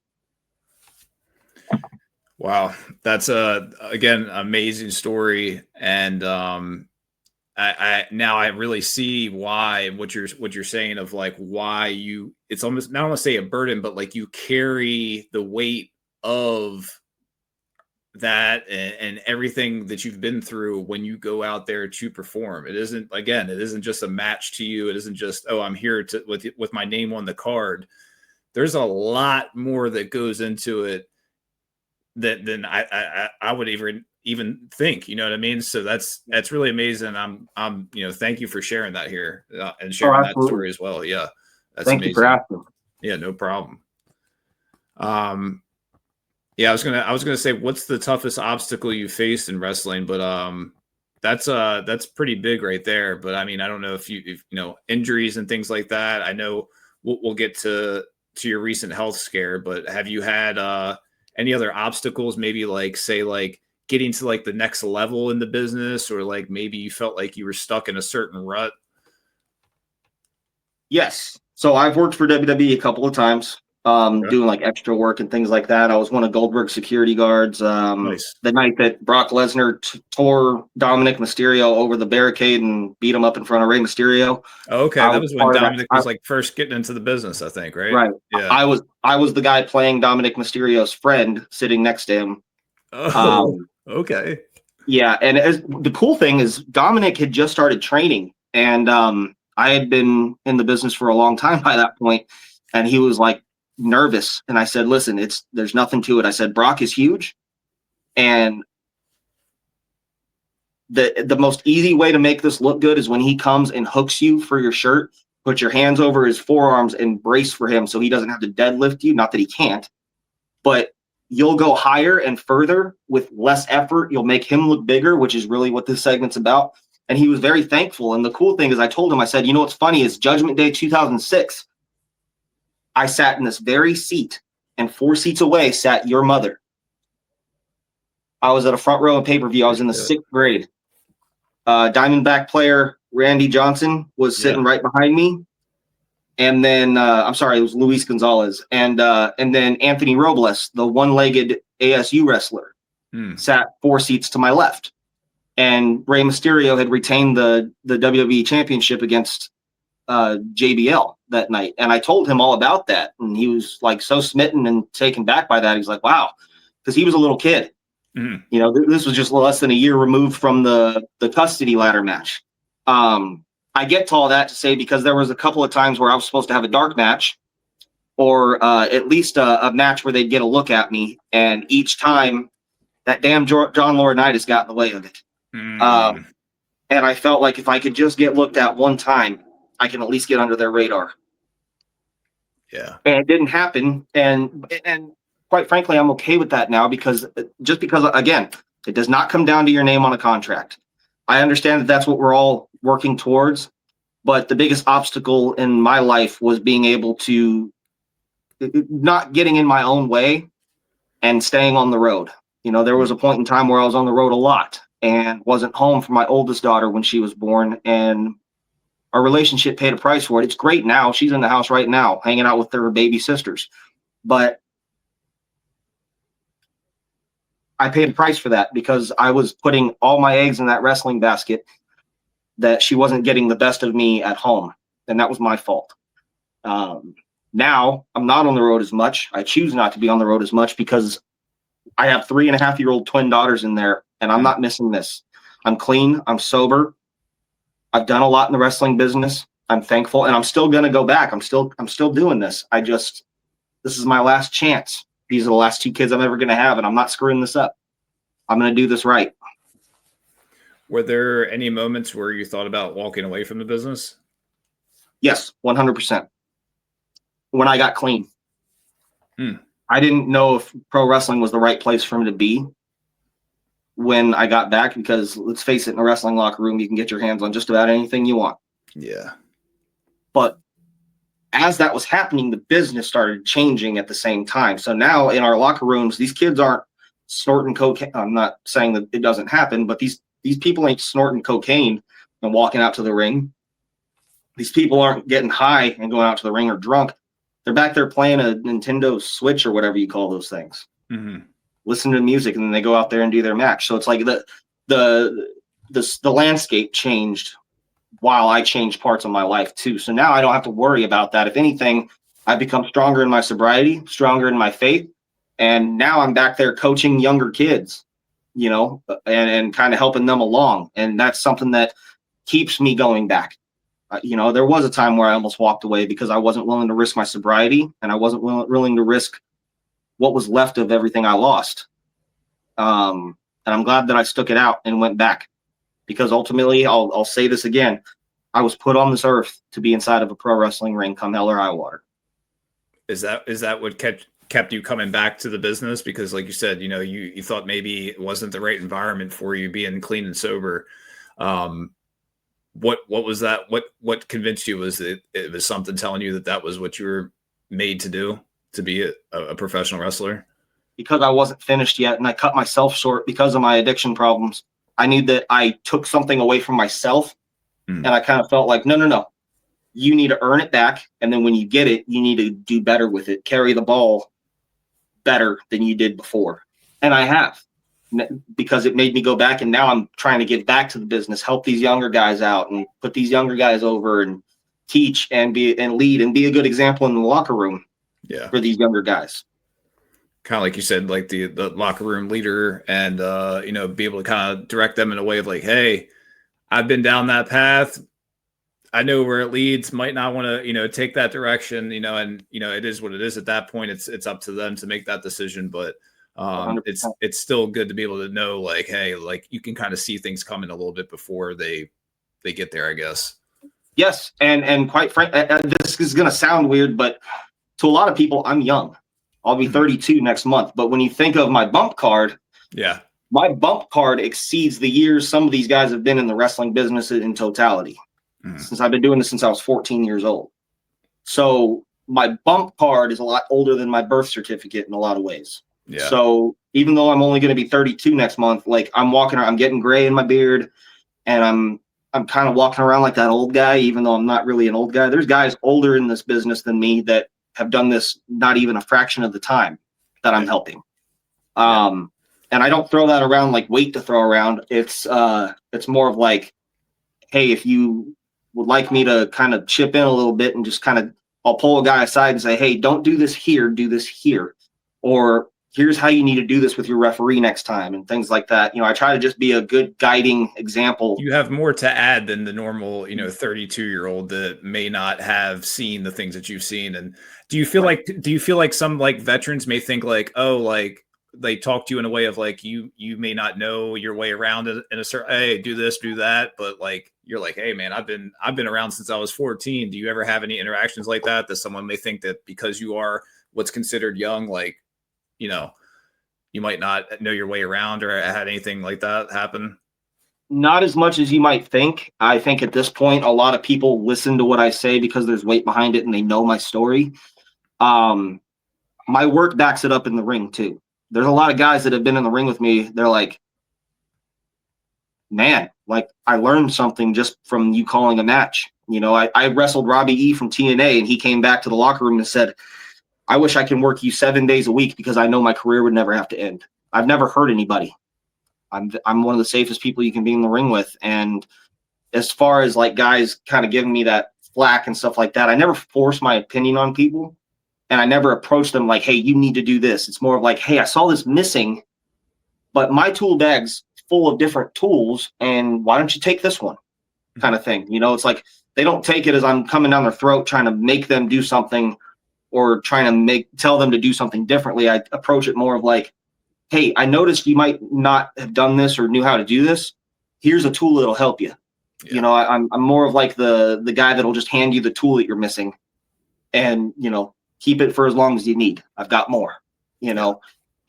Wow. That's again, amazing story. And I now I really see why what you're saying of like why it's almost not want to say a burden, but like you carry the weight of that and everything that you've been through when you go out there to perform. It isn't just a match to you. It isn't just, oh, I'm here with my name on the card. There's a lot more that goes into it than I would even think, you know what I mean? So that's really amazing. I'm thank you for sharing that here and sharing that story as well. Yeah. That's Thank amazing. you for asking. Yeah, no problem. Yeah, I was gonna say, what's the toughest obstacle you faced in wrestling? But that's pretty big right there. But I mean, I don't know if you know injuries and things like that. I know we'll get to your recent health scare, but have you had any other obstacles? Maybe like getting to like the next level in the business, or like maybe you felt like you were stuck in a certain rut. Yes. So I've worked for WWE a couple of times. Doing like extra work and things like that. I was one of Goldberg's security guards. Nice. The night that Brock Lesnar tore Dominic Mysterio over the barricade and beat him up in front of Rey Mysterio. Oh, okay, that was when Dominic was like first getting into the business, I think, right? Right. Yeah. I was the guy playing Dominic Mysterio's friend, sitting next to him. Oh, okay. Yeah, and the cool thing is Dominic had just started training, and I had been in the business for a long time by that point, and he was like nervous, and I said, listen, there's nothing to it. I said, Brock is huge, and the most easy way to make this look good is when he comes and hooks you for your shirt, put your hands over his forearms and brace for him so he doesn't have to deadlift you. Not that he can't, but you'll go higher and further with less effort. You'll make him look bigger, which is really what this segment's about. And he was very thankful. And the cool thing is I told him, I said, you know what's funny is Judgment Day 2006, I sat in this very seat, and 4 seats away sat your mother. I was at a front row of pay-per-view. I was in the 6th grade. Diamondback player Randy Johnson was sitting right behind me. And then, I'm sorry, it was Luis Gonzalez. And then Anthony Robles, the one-legged ASU wrestler, sat 4 seats to my left. And Rey Mysterio had retained the WWE Championship against JBL that night. And I told him all about that. And he was like so smitten and taken back by that. He's like, wow, because he was a little kid. You know, this was just less than a year removed from the custody ladder match. I get to all that to say because there was a couple of times where I was supposed to have a dark match or at least a match where they'd get a look at me. And each time that damn John Laurinaitis got in the way of it. And I felt like if I could just get looked at one time, I can at least get under their radar. Yeah. And it didn't happen. And quite frankly, I'm okay with that now because again, it does not come down to your name on a contract. I understand that that's what we're all working towards, but the biggest obstacle in my life was being able to not getting in my own way and staying on the road. You know, there was a point in time where I was on the road a lot and wasn't home for my oldest daughter when she was born, and our relationship paid a price for it. It's great now. She's in the house right now, hanging out with her baby sisters. But I paid a price for that because I was putting all my eggs in that wrestling basket that she wasn't getting the best of me at home. And that was my fault. Now I'm not on the road as much. I choose not to be on the road as much because I have 3.5-year-old twin daughters in there, and I'm not missing this. I'm clean. I'm sober. I've done a lot in the wrestling business. I'm thankful, and I'm still going to go back. I'm still doing this. This is my last chance. These are the last 2 kids I'm ever going to have, and I'm not screwing this up. I'm going to do this right. Were there any moments where you thought about walking away from the business? Yes, 100%. When I got clean. I didn't know if pro wrestling was the right place for me to be when I got back, because let's face it, in a wrestling locker room, you can get your hands on just about anything you want. Yeah. But as that was happening, the business started changing at the same time. So now in our locker rooms, these kids aren't snorting cocaine. I'm not saying that it doesn't happen, but these people ain't snorting cocaine and walking out to the ring. These people aren't getting high and going out to the ring or drunk. They're back there playing a Nintendo Switch or whatever you call those things. Listen to music, and then they go out there and do their match. So it's like the landscape changed while I changed parts of my life too. So now I don't have to worry about that. If anything, I've become stronger in my sobriety, stronger in my faith. And now I'm back there coaching younger kids, you know, and kind of helping them along. And that's something that keeps me going back. You know, there was a time where I almost walked away because I wasn't willing to risk my sobriety, and I wasn't willing to risk what was left of everything I lost. And I'm glad that I stuck it out and went back, because ultimately, I'll say this again, I was put on this earth to be inside of a pro wrestling ring, come hell or high water. Is that what kept you coming back to the business? Because like you said, you know, you thought maybe it wasn't the right environment for you being clean and sober. What was that? What convinced you? Was it was something telling you that was what you were made to do, to be a professional wrestler? Because I wasn't finished yet, and I cut myself short because of my addiction problems. I knew that I took something away from myself, and I kind of felt like, no. You need to earn it back, and then when you get it, you need to do better with it. Carry the ball better than you did before. And I have, because it made me go back, and now I'm trying to get back to the business, help these younger guys out, and put these younger guys over, and teach and lead and be a good example in the locker room for these younger guys. Kind of like you said, like the locker room leader, and you know, be able to kind of direct them in a way of like, hey, I've been down that path. I know where it leads. Might not want to, you know, take that direction, you know, and you know, it is what it is at that point. It's up to them to make that decision, but it's still good to be able to know, like, hey, like you can kind of see things coming a little bit before they get there, I guess. Yes, and quite frankly, this is going to sound weird, but to a lot of people, I'm young. I'll be 32 next month. But when you think of my bump card, my bump card exceeds the years some of these guys have been in the wrestling business in totality. Since I've been doing this since I was 14 years old. So my bump card is a lot older than my birth certificate in a lot of ways. Yeah. So even though I'm only going to be 32 next month, like I'm walking around, I'm getting gray in my beard, and I'm kind of walking around like that old guy, even though I'm not really an old guy. There's guys older in this business than me that have done this not even a fraction of the time that I'm helping. And I don't throw that around like weight to throw around. It's more of like, hey, if you would like me to kind of chip in a little bit and just kind of, I'll pull a guy aside and say, hey, don't do this here, do this here. Or here's how you need to do this with your referee next time and things like that. You know, I try to just be a good guiding example. You have more to add than the normal, 32-year-old that may not have seen the things that you've seen. And do you feel like some like veterans may think like, oh, like they talk to you in a way of like, you may not know your way around in a certain, hey, do this, do that. But like, you're like, hey man, I've been around since I was 14. Do you ever have any interactions like that someone may think that because you are what's considered young, like, you might not know your way around or had anything like that happen? Not as much as you might think. I think at this point, a lot of people listen to what I say because there's weight behind it and they know my story. My work backs it up in the ring too. There's a lot of guys that have been in the ring with me. They're like, man, like I learned something just from you calling a match. I wrestled Robbie E from TNA and he came back to the locker room and said, I wish I can work you 7 days a week because I know my career would never have to end. I've never hurt anybody. I'm one of the safest people you can be in the ring with. And as far as like guys kind of giving me that flack and stuff like that, I never force my opinion on people. And I never approach them like, hey, you need to do this. It's more of like, hey, I saw this missing, but my tool bag's full of different tools. And why don't you take this one kind of thing? It's like they don't take it as I'm coming down their throat trying to make them do something or trying to tell them to do something differently. I approach it more of like, hey, I noticed you might not have done this or knew how to do this. Here's a tool that'll help you. Yeah. I'm more of like the guy that'll just hand you the tool that you're missing and, keep it for as long as you need. I've got more,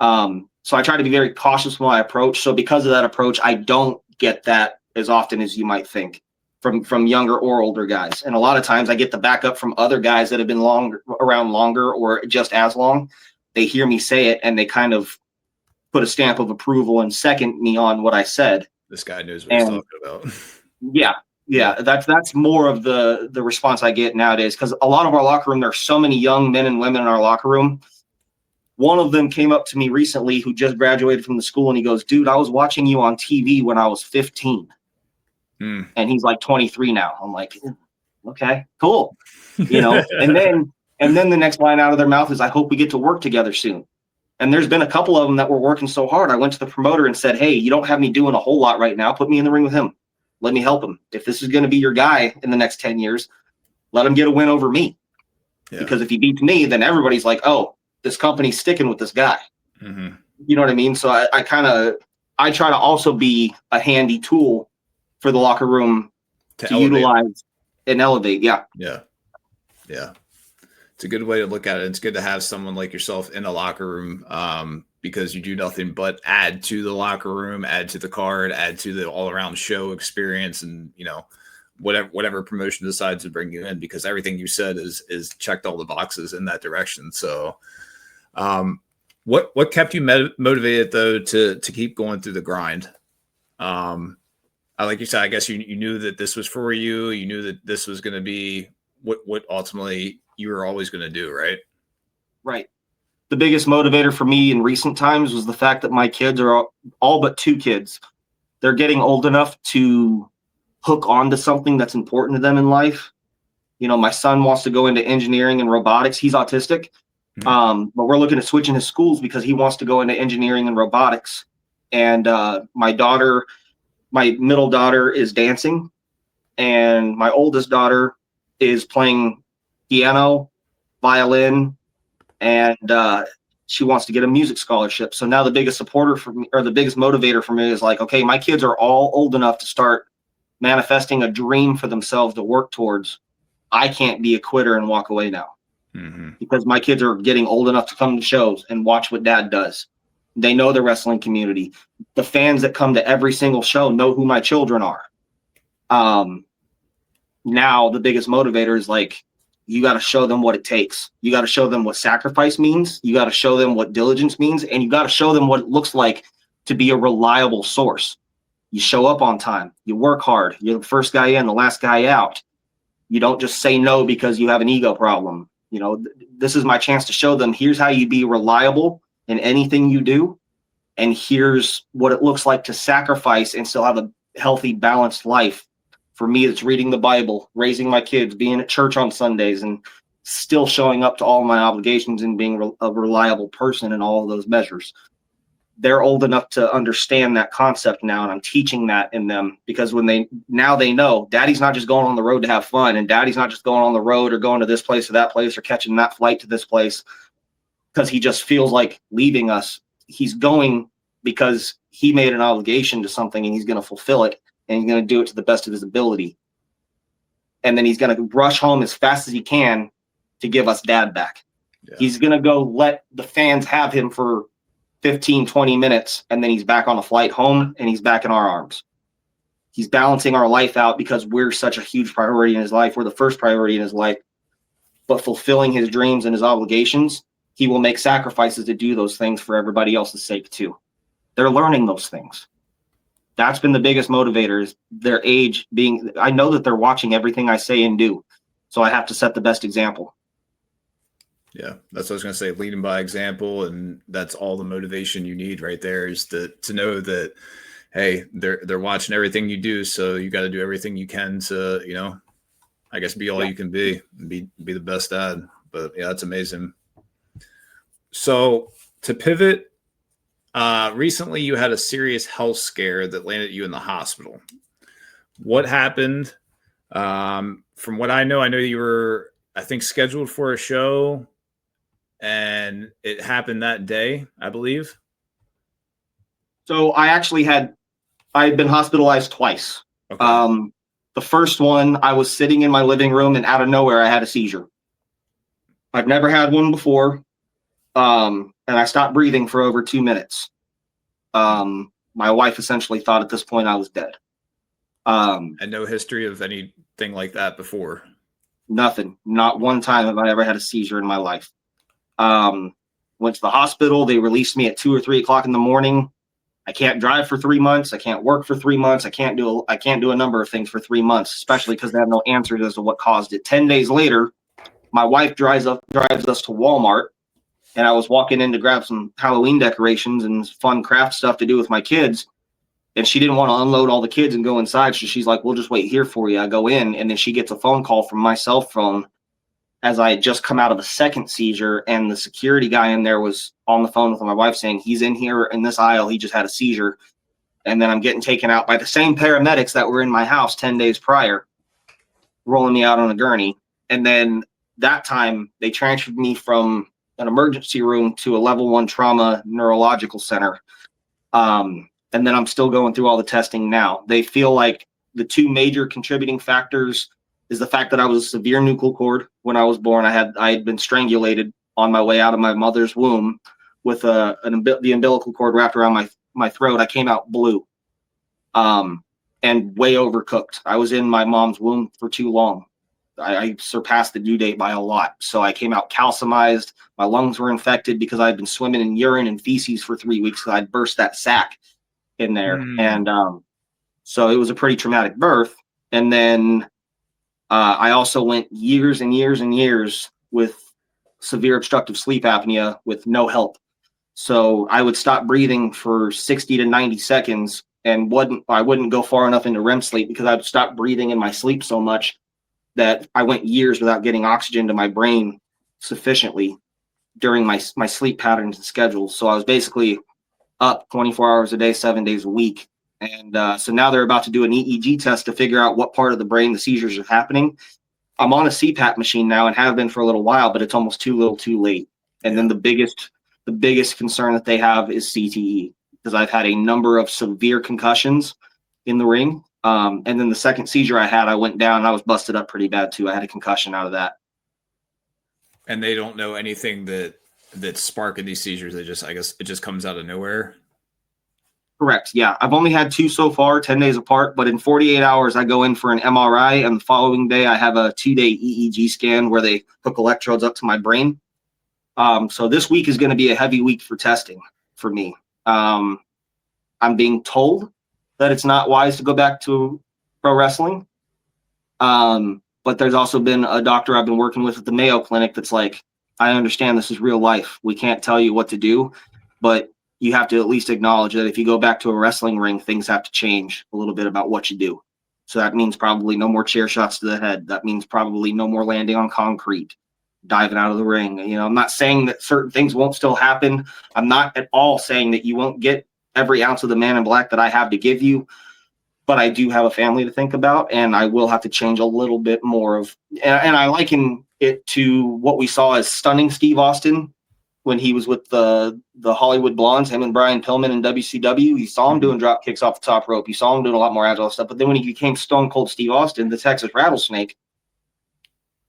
So I try to be very cautious with my approach. So because of that approach, I don't get that as often as you might think from younger or older guys. And a lot of times I get the backup from other guys that have been around longer or just as long. They hear me say it and they kind of put a stamp of approval and second me on what I said. This guy knows what he's talking about. Yeah. That's more of the response I get nowadays. Cause a lot of our locker room, there are so many young men and women in our locker room. One of them came up to me recently who just graduated from the school and he goes, dude, I was watching you on TV when I was 15. And he's like 23 now. I'm like, okay, cool. And then the next line out of their mouth is, I hope we get to work together soon. And there's been a couple of them that were working so hard. I went to the promoter and said, hey, you don't have me doing a whole lot right now. Put me in the ring with him. Let me help him. If this is going to be your guy in the next 10 years, let him get a win over me. Yeah. Because if he beats me, then everybody's like, oh, this company's sticking with this guy. Mm-hmm. You know what I mean? So I try to also be a handy tool for the locker room to utilize and elevate. Yeah. It's a good way to look at it. It's good to have someone like yourself in the locker room because you do nothing but add to the locker room, add to the card, add to the all around show experience. And, whatever promotion decides to bring you in, because everything you said is checked all the boxes in that direction. So what kept you motivated though, to keep going through the grind? Like you said, I guess you knew that this was for you. You knew that this was going to be what ultimately you were always going to do, right? Right. The biggest motivator for me in recent times was the fact that my kids are all but 2 kids. They're getting old enough to hook onto something that's important to them in life. My son wants to go into engineering and robotics. He's autistic. Mm-hmm. But we're looking at switching his schools because he wants to go into engineering and robotics. And my middle daughter is dancing, and my oldest daughter is playing piano, violin, and she wants to get a music scholarship. So now the biggest supporter for me, or the biggest motivator for me, is like, okay, my kids are all old enough to start manifesting a dream for themselves to work towards. I can't be a quitter and walk away now. because my kids are getting old enough to come to shows and watch what dad does. They know the wrestling community. The fans that come to every single show know who my children are. Now the biggest motivator is like, you got to show them what it takes. You got to show them what sacrifice means. You got to show them what diligence means. And you got to show them what it looks like to be a reliable source. You show up on time. You work hard. You're the first guy in, the last guy out. You don't just say no because you have an ego problem. You know, this is my chance to show them, here's how you be reliable in anything you do. And here's what it looks like to sacrifice and still have a healthy, balanced life. For me, it's reading the Bible, raising my kids, being at church on Sundays, and still showing up to all my obligations and being a reliable person in all of those measures. They're old enough to understand that concept now, and I'm teaching that in them, because when they know daddy's not just going on the road to have fun, and daddy's not just going on the road or going to this place or that place or catching that flight to this place because he just feels like leaving us. He's going because he made an obligation to something, and he's going to fulfill it, and he's going to do it to the best of his ability. And then he's going to rush home as fast as he can to give us dad back. Yeah. He's going to go let the fans have him for 15, 20 minutes, and then he's back on a flight home, and he's back in our arms. He's balancing our life out because we're such a huge priority in his life. We're the first priority in his life. But fulfilling his dreams and his obligations, he will make sacrifices to do those things for everybody else's sake too. They're learning those things. That's been the biggest motivator, is their age being, I know that they're watching everything I say and do. So I have to set the best example. Yeah, that's what I was going to say, leading by example. And that's all the motivation you need right there, is to know that, hey, they're watching everything you do. So you got to do everything you can to, you know, I guess be all you can be the best dad. But yeah, that's amazing. So to pivot, recently you had a serious health scare that landed you in the hospital. What happened? From what I know you were, I think, scheduled for a show, and it happened that day, I believe. So I had been hospitalized twice. Okay. The first one, I was sitting in my living room, and out of nowhere, I had a seizure. I've never had one before. And I stopped breathing for over 2 minutes. My wife essentially thought at this point I was dead. And no history of anything like that before. Nothing. Not one time have I ever had a seizure in my life. Went to the hospital. They released me at 2 or 3 o'clock in the morning. I can't drive for 3 months. I can't work for 3 months. I can't do a number of things for 3 months, especially because they have no answers as to what caused it. 10 days later, my wife drives us to Walmart, and I was walking in to grab some Halloween decorations and fun craft stuff to do with my kids. And she didn't want to unload all the kids and go inside. So she's like, we'll just wait here for you. I go in, and then she gets a phone call from my cell phone as I had just come out of a second seizure. And the security guy in there was on the phone with my wife saying, he's in here in this aisle. He just had a seizure. And then I'm getting taken out by the same paramedics that were in my house 10 days prior, rolling me out on a gurney. And then that time they transferred me from an emergency room to a level 1 trauma neurological center. And then I'm still going through all the testing now. They feel like the two major contributing factors is the fact that I was a severe nuchal cord when I was born. I had been strangulated on my way out of my mother's womb with the umbilical cord wrapped around my throat. I came out blue, and way overcooked. I was in my mom's womb for too long. I surpassed the due date by a lot. So I came out calcimized. My lungs were infected because I'd been swimming in urine and feces for 3 weeks. So I'd burst that sac in there. And so it was a pretty traumatic birth. And then I also went years and years and years with severe obstructive sleep apnea with no help. So I would stop breathing for 60 to 90 seconds and I wouldn't go far enough into REM sleep because I would stop breathing in my sleep so much that I went years without getting oxygen to my brain sufficiently during my sleep patterns and schedules. So I was basically up 24 hours a day, 7 days a week. And so now they're about to do an EEG test to figure out what part of the brain the seizures are happening. I'm on a CPAP machine now and have been for a little while, but it's almost too little too late. And then the biggest concern that they have is CTE, because I've had a number of severe concussions in the ring. And then the second seizure I had, I went down and I was busted up pretty bad too. I had a concussion out of that. And they don't know anything that's sparking these seizures. I guess it just comes out of nowhere. Correct. Yeah. I've only had 2 so far, 10 days apart, but in 48 hours, I go in for an MRI, and the following day I have a 2-day EEG scan where they hook electrodes up to my brain. So this week is going to be a heavy week for testing for me. I'm being told that it's not wise to go back to pro wrestling. But there's also been a doctor I've been working with at the Mayo Clinic that's like, I understand this is real life. We can't tell you what to do, but you have to at least acknowledge that if you go back to a wrestling ring, things have to change a little bit about what you do. So that means probably no more chair shots to the head. That means probably no more landing on concrete, diving out of the ring. You know, I'm not saying that certain things won't still happen. I'm not at all saying that you won't get every ounce of the Man in Black that I have to give you. But I do have a family to think about, and I will have to change a little bit more of, and I liken it to what we saw as Stunning Steve Austin when he was with the Hollywood Blondes, him and Brian Pillman in WCW. You saw him doing drop kicks off the top rope. You saw him doing a lot more agile stuff. But then when he became Stone Cold Steve Austin, the Texas Rattlesnake,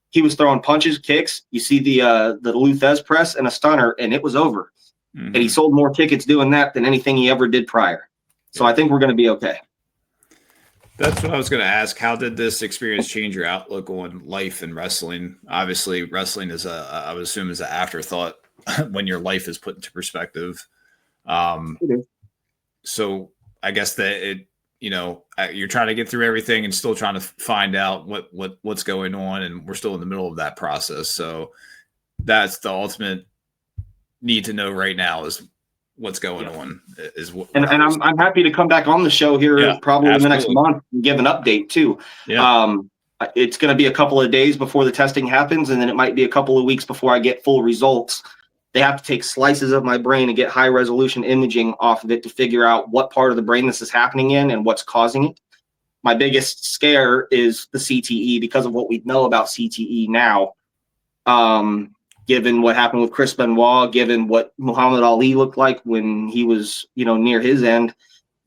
he was throwing punches, kicks. You see the Luthez press and a stunner, and it was over. Mm-hmm. And he sold more tickets doing that than anything he ever did prior. So I think we're going to be okay. That's what I was going to ask. How did this experience change your outlook on life and wrestling? Obviously, wrestling is I would assume is an afterthought when your life is put into perspective. So I guess that you're trying to get through everything and still trying to find out what's going on, and we're still in the middle of that process. So that's the ultimate need to know right now is what's going on and I'm happy to come back on the show here probably in the next month and give an update too. It's going to be a couple of days before the testing happens, and then it might be a couple of weeks before I get full results. They have to take slices of my brain and get high resolution imaging off of it to figure out what part of the brain this is happening in and what's causing it. My biggest scare is the CTE because of what we know about CTE now. Given what happened with Chris Benoit, given what Muhammad Ali looked like when he was, near his end,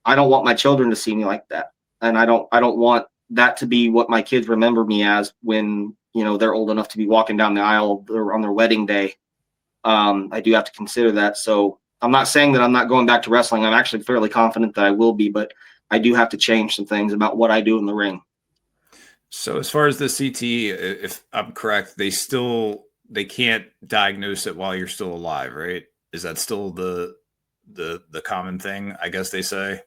I don't want my children to see me like that. And I don't want that to be what my kids remember me as when, they're old enough to be walking down the aisle on their wedding day. I do have to consider that. So I'm not saying that I'm not going back to wrestling. I'm actually fairly confident that I will be, but I do have to change some things about what I do in the ring. So as far as the CTE, if I'm correct, they can't diagnose it while you're still alive, right? Is that still the common thing, I guess they say?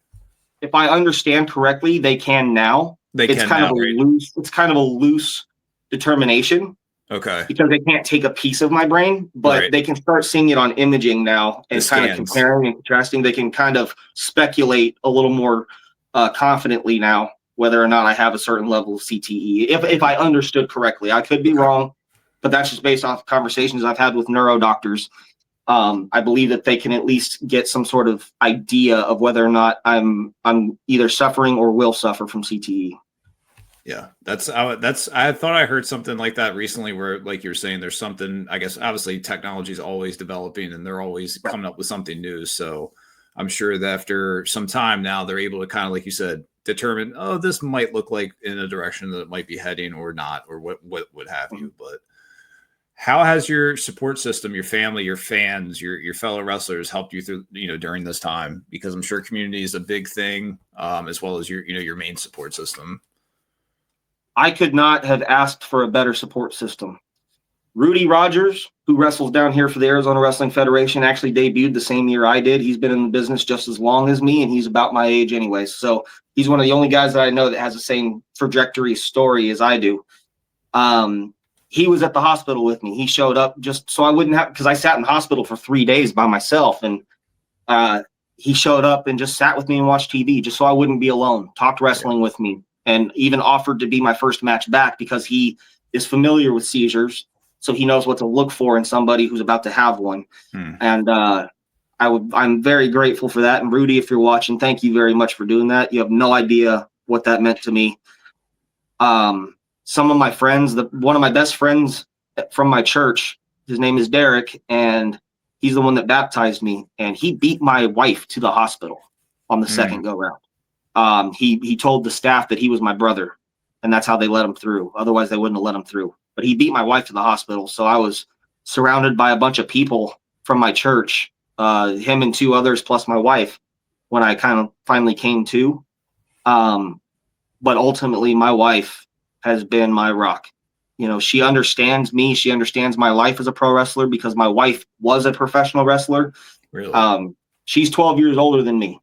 If I understand correctly, they can now. It's kind of a loose determination. Okay. Because they can't take a piece of my brain, but they can start seeing it on imaging now and kind of comparing and contrasting. They can kind of speculate a little more confidently now whether or not I have a certain level of CTE. If I understood correctly, I could be wrong. But that's just based off conversations I've had with neuro doctors. I believe that they can at least get some sort of idea of whether or not I'm either suffering or will suffer from CTE. Yeah, I thought I heard something like that recently where, like you're saying, there's something, I guess, obviously technology is always developing and they're always coming up with something new. So I'm sure that after some time now, they're able to kind of, like you said, determine, this might look like in a direction that it might be heading or not, or what would have you. But how has your support system, your family, your fans, your fellow wrestlers helped you through, during this time? Because I'm sure community is a big thing, as well as your main support system. I could not have asked for a better support system. Rudy Rogers, who wrestles down here for the Arizona Wrestling Federation, actually debuted the same year I did. He's been in the business just as long as me, and he's about my age anyway. So he's one of the only guys that I know that has the same trajectory story as I do. He was at the hospital with me. He showed up just so I wouldn't have, because I sat in the hospital for 3 days by myself. And he showed up and just sat with me and watched TV just so I wouldn't be alone, talked wrestling with me, and even offered to be my first match back because he is familiar with seizures. So he knows what to look for in somebody who's about to have one. And I'm very grateful for that. And Rudy, if you're watching, thank you very much for doing that. You have no idea what that meant to me. Some of my friends, one of my best friends from my church, his name is Derek, and he's the one that baptized me. And he beat my wife to the hospital on the second go round. He told the staff that he was my brother, and that's how they let him through. Otherwise, they wouldn't have let him through. But he beat my wife to the hospital, so I was surrounded by a bunch of people from my church, him and two others plus my wife, when I kind of finally came to. But ultimately, my wife has been my rock. She understands me. She understands my life as a pro wrestler because my wife was a professional wrestler. Really? She's 12 years older than me.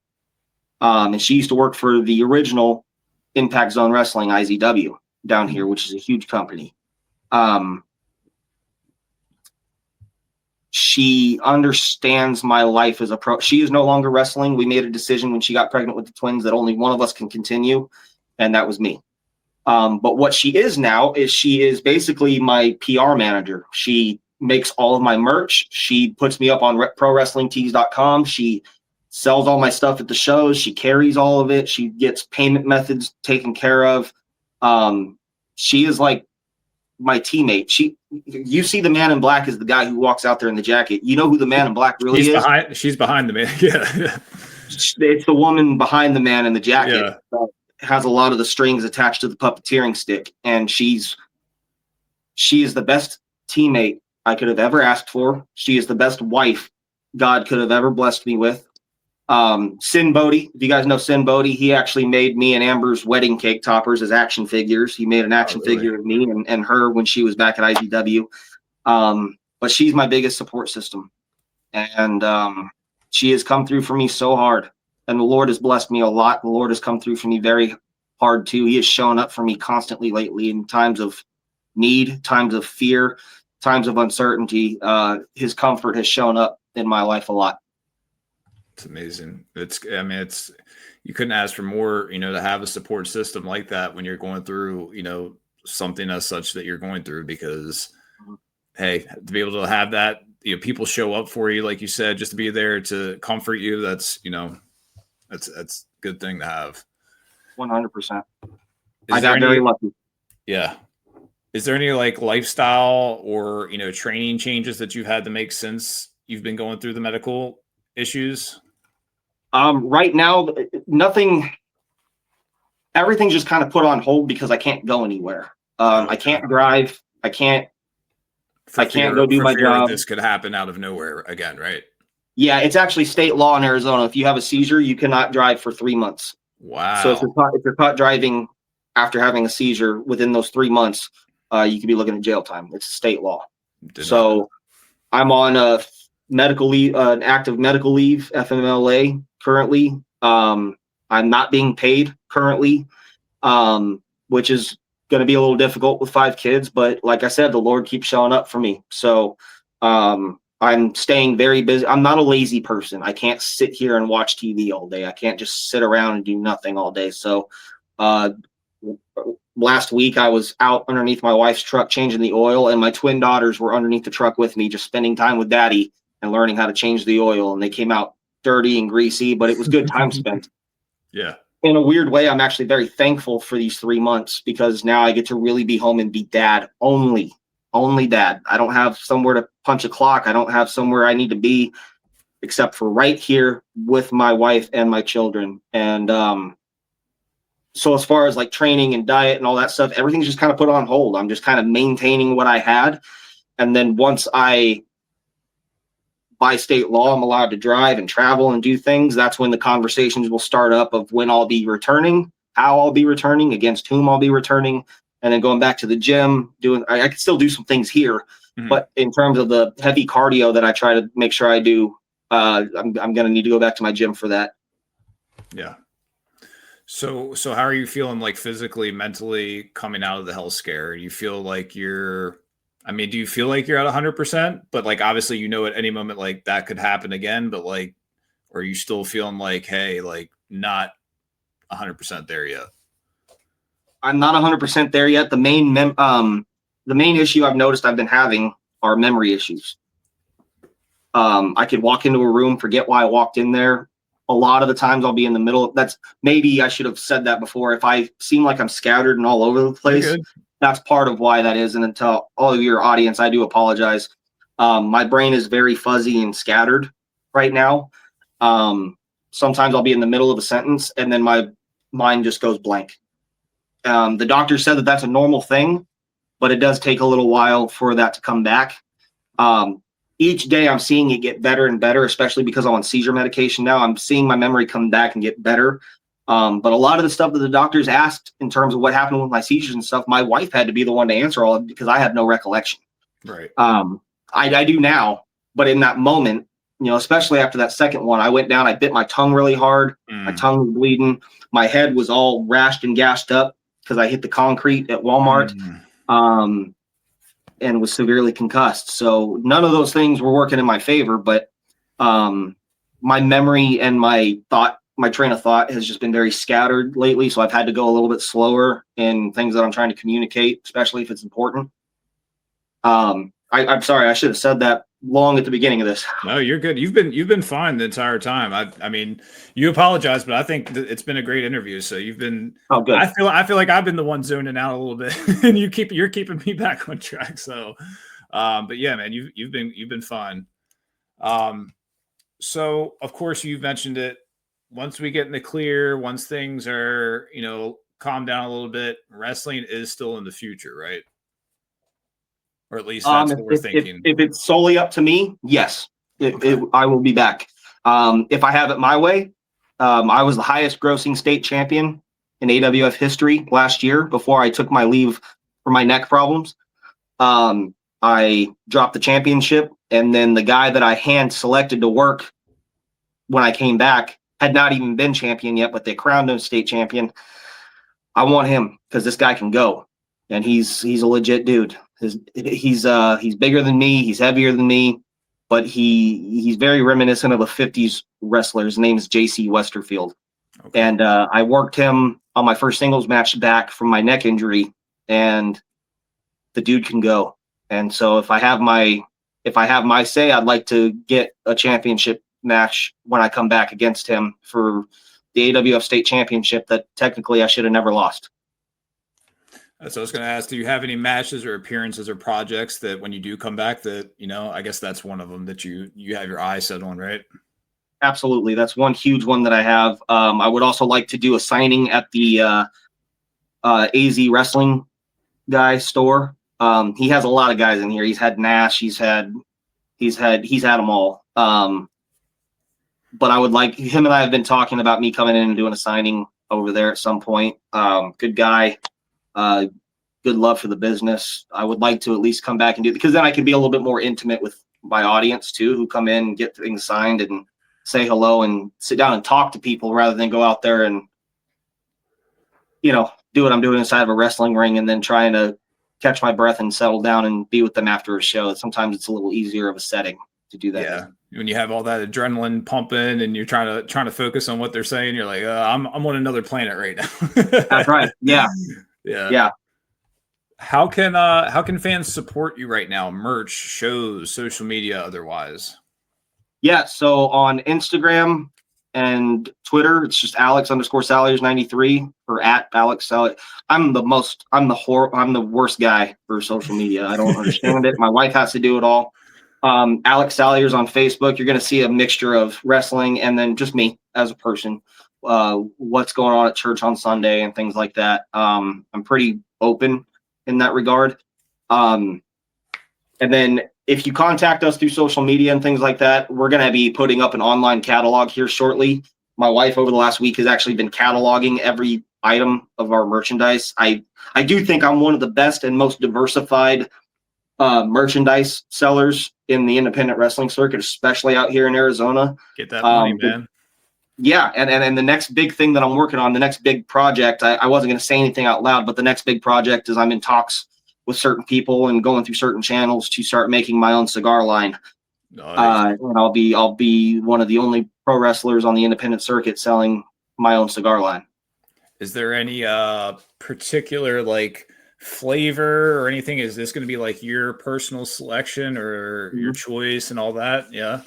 And she used to work for the original Impact Zone Wrestling, IZW, down here, which is a huge company. She understands my life as a pro. She is no longer wrestling. We made a decision when she got pregnant with the twins that only one of us can continue, and that was me. But what she is now is she is basically my PR manager. She makes all of my merch. She puts me up on prowrestlingtees.com. She sells all my stuff at the shows. She carries all of it. She gets payment methods taken care of. She is like my teammate. You see the man in black is the guy who walks out there in the jacket. You know who the man in black really is? She's behind the man. Yeah. It's the woman behind the man in the jacket. Yeah. That has a lot of the strings attached to the puppeteering stick. And she is the best teammate I could have ever asked for. She is the best wife God could have ever blessed me with. Sin Bodie, if you guys know Sin Bodie, he actually made me and Amber's wedding cake toppers as action figures. He made an action figure of me and her when she was back at IZW. But she's my biggest support system. And she has come through for me so hard. And the Lord has blessed me a lot. The Lord has come through for me very hard too. He has shown up for me constantly lately in times of need, times of fear, times of uncertainty. His comfort has shown up in my life a lot. It's amazing. You couldn't ask for more, to have a support system like that when you're going through, something as such that you're going through, because, hey, to be able to have that, people show up for you, like you said, just to be there to comfort you. That's a good thing to have. 100%. I got very lucky. Yeah. Is there any lifestyle or, training changes that you've had to make since you've been going through the medical issues? Right now, nothing. Everything's just kind of put on hold because I can't go anywhere. I can't drive. I can't go do my job. This could happen out of nowhere again, right? Yeah, it's actually state law in Arizona. If you have a seizure, you cannot drive for 3 months. Wow. So if you're caught driving after having a seizure within those 3 months, you could be looking at jail time. It's state law. So I'm on a medical leave, an active medical leave, FMLA currently. I'm not being paid currently, which is going to be a little difficult with 5 kids. But like I said, the Lord keeps showing up for me. So I'm staying very busy. I'm not a lazy person. I can't sit here and watch TV all day. I can't just sit around and do nothing all day. So last week I was out underneath my wife's truck changing the oil, and my twin daughters were underneath the truck with me, just spending time with daddy and learning how to change the oil. And they came out dirty and greasy, but it was good time spent. Yeah. In a weird way, I'm actually very thankful for these 3 months because now I get to really be home and be dad only dad. I don't have somewhere to punch a clock. I don't have somewhere I need to be except for right here with my wife and my children. And so as far as training and diet and all that stuff, everything's just kind of put on hold. I'm just kind of maintaining what I had. And then once by state law, I'm allowed to drive and travel and do things. That's when the conversations will start up of when I'll be returning, how I'll be returning, against whom I'll be returning, and then going back to the gym. I can still do some things here, but in terms of the heavy cardio that I try to make sure I do, I'm going to need to go back to my gym for that. Yeah. So how are you feeling physically, mentally coming out of the health scare? Do you feel like do you feel like you're at 100%? But obviously, at any moment, that could happen again, but or are you still feeling hey, not 100% there yet? I'm not 100% there yet. The main issue I've noticed I've been having are memory issues. I could walk into a room, forget why I walked in there. A lot of the times I'll be in the middle. Maybe I should have said that before. If I seem like I'm scattered and all over the place, that's part of why that is. And to all of your audience, I do apologize. My brain is very fuzzy and scattered right now. Sometimes I'll be in the middle of a sentence and then my mind just goes blank. The doctor said that that's a normal thing, but it does take a little while for that to come back. Each day I'm seeing it get better and better, especially because I'm on seizure medication now. I'm seeing my memory come back and get better. But a lot of the stuff that the doctors asked in terms of what happened with my seizures and stuff, my wife had to be the one to answer all of it because I have no recollection. Right. I do now, but in that moment, especially after that second one, I went down, I bit my tongue really hard. My tongue was bleeding. My head was all rashed and gashed up because I hit the concrete at Walmart. And was severely concussed. So none of those things were working in my favor, but my memory and my train of thought has just been very scattered lately. So I've had to go a little bit slower in things that I'm trying to communicate, especially if it's important. I'm sorry, I should have said that long at the beginning of this. No, you're good. You've been fine the entire time. I mean, you apologize, but I think it's been a great interview. So you've been. Oh, good. I feel like I've been the one zoning out a little bit, and you're keeping me back on track. So, but yeah, man, you've been fine. So of course you've mentioned it. Once we get in the clear, once things are calm down a little bit, wrestling is still in the future, right? Or at least that's what we're thinking. If it's solely up to me, yes, I will be back. If I have it my way, I was the highest grossing state champion in AWF history last year before I took my leave for my neck problems. I dropped the championship, and then the guy that I hand selected to work when I came back had not even been champion yet, but they crowned him state champion. I want him because this guy can go, and he's a legit dude. He's bigger than me. He's heavier than me, but he's very reminiscent of a 50s wrestler. His name is JC Westerfield. Okay. And I worked him on my first singles match back from my neck injury, and the dude can go. And so if I have my say, I'd like to get a championship match when I come back against him for the AWF state championship that technically I should have never lost. So I was going to ask, do you have any matches or appearances or projects that when you do come back that, I guess that's one of them that you have your eye set on, right? Absolutely. That's one huge one that I have. I would also like to do a signing at the AZ Wrestling guy store. He has a lot of guys in here. He's had Nash. He's had them all. But I would like him, and I have been talking about me coming in and doing a signing over there at some point. Good guy. Good love for the business. I would like to at least come back and do it because then I can be a little bit more intimate with my audience too, who come in and get things signed and say hello and sit down and talk to people rather than go out there and, do what I'm doing inside of a wrestling ring and then trying to catch my breath and settle down and be with them after a show. Sometimes it's a little easier of a setting to do that. Yeah. When you have all that adrenaline pumping and you're trying to focus on what they're saying, you're like, I'm on another planet right now. That's right. Yeah. Yeah. How can fans support you right now? Merch, shows, social media, otherwise? Yeah. So on Instagram and Twitter, it's just Alex_Salyers93 or at Alex Salyers. I'm the worst guy for social media. I don't understand it. My wife has to do it all. Alex Salyers on Facebook. You're going to see a mixture of wrestling and then just me as a person. What's going on at church on Sunday and things like that. I'm pretty open in that regard. And then if you contact us through social media and things like that, we're going to be putting up an online catalog here shortly. My wife over the last week has actually been cataloging every item of our merchandise. I do think I'm one of the best and most diversified merchandise sellers in the independent wrestling circuit, especially out here in Arizona. Get that money, man. Yeah, and the next big thing that I'm working on, the next big project, I wasn't going to say anything out loud, but the next big project is I'm in talks with certain people and going through certain channels to start making my own cigar line. Nice. And I'll be one of the only pro wrestlers on the independent circuit selling my own cigar line. Is there any particular flavor or anything? Is this going to be your personal selection or your choice and all that? Yeah.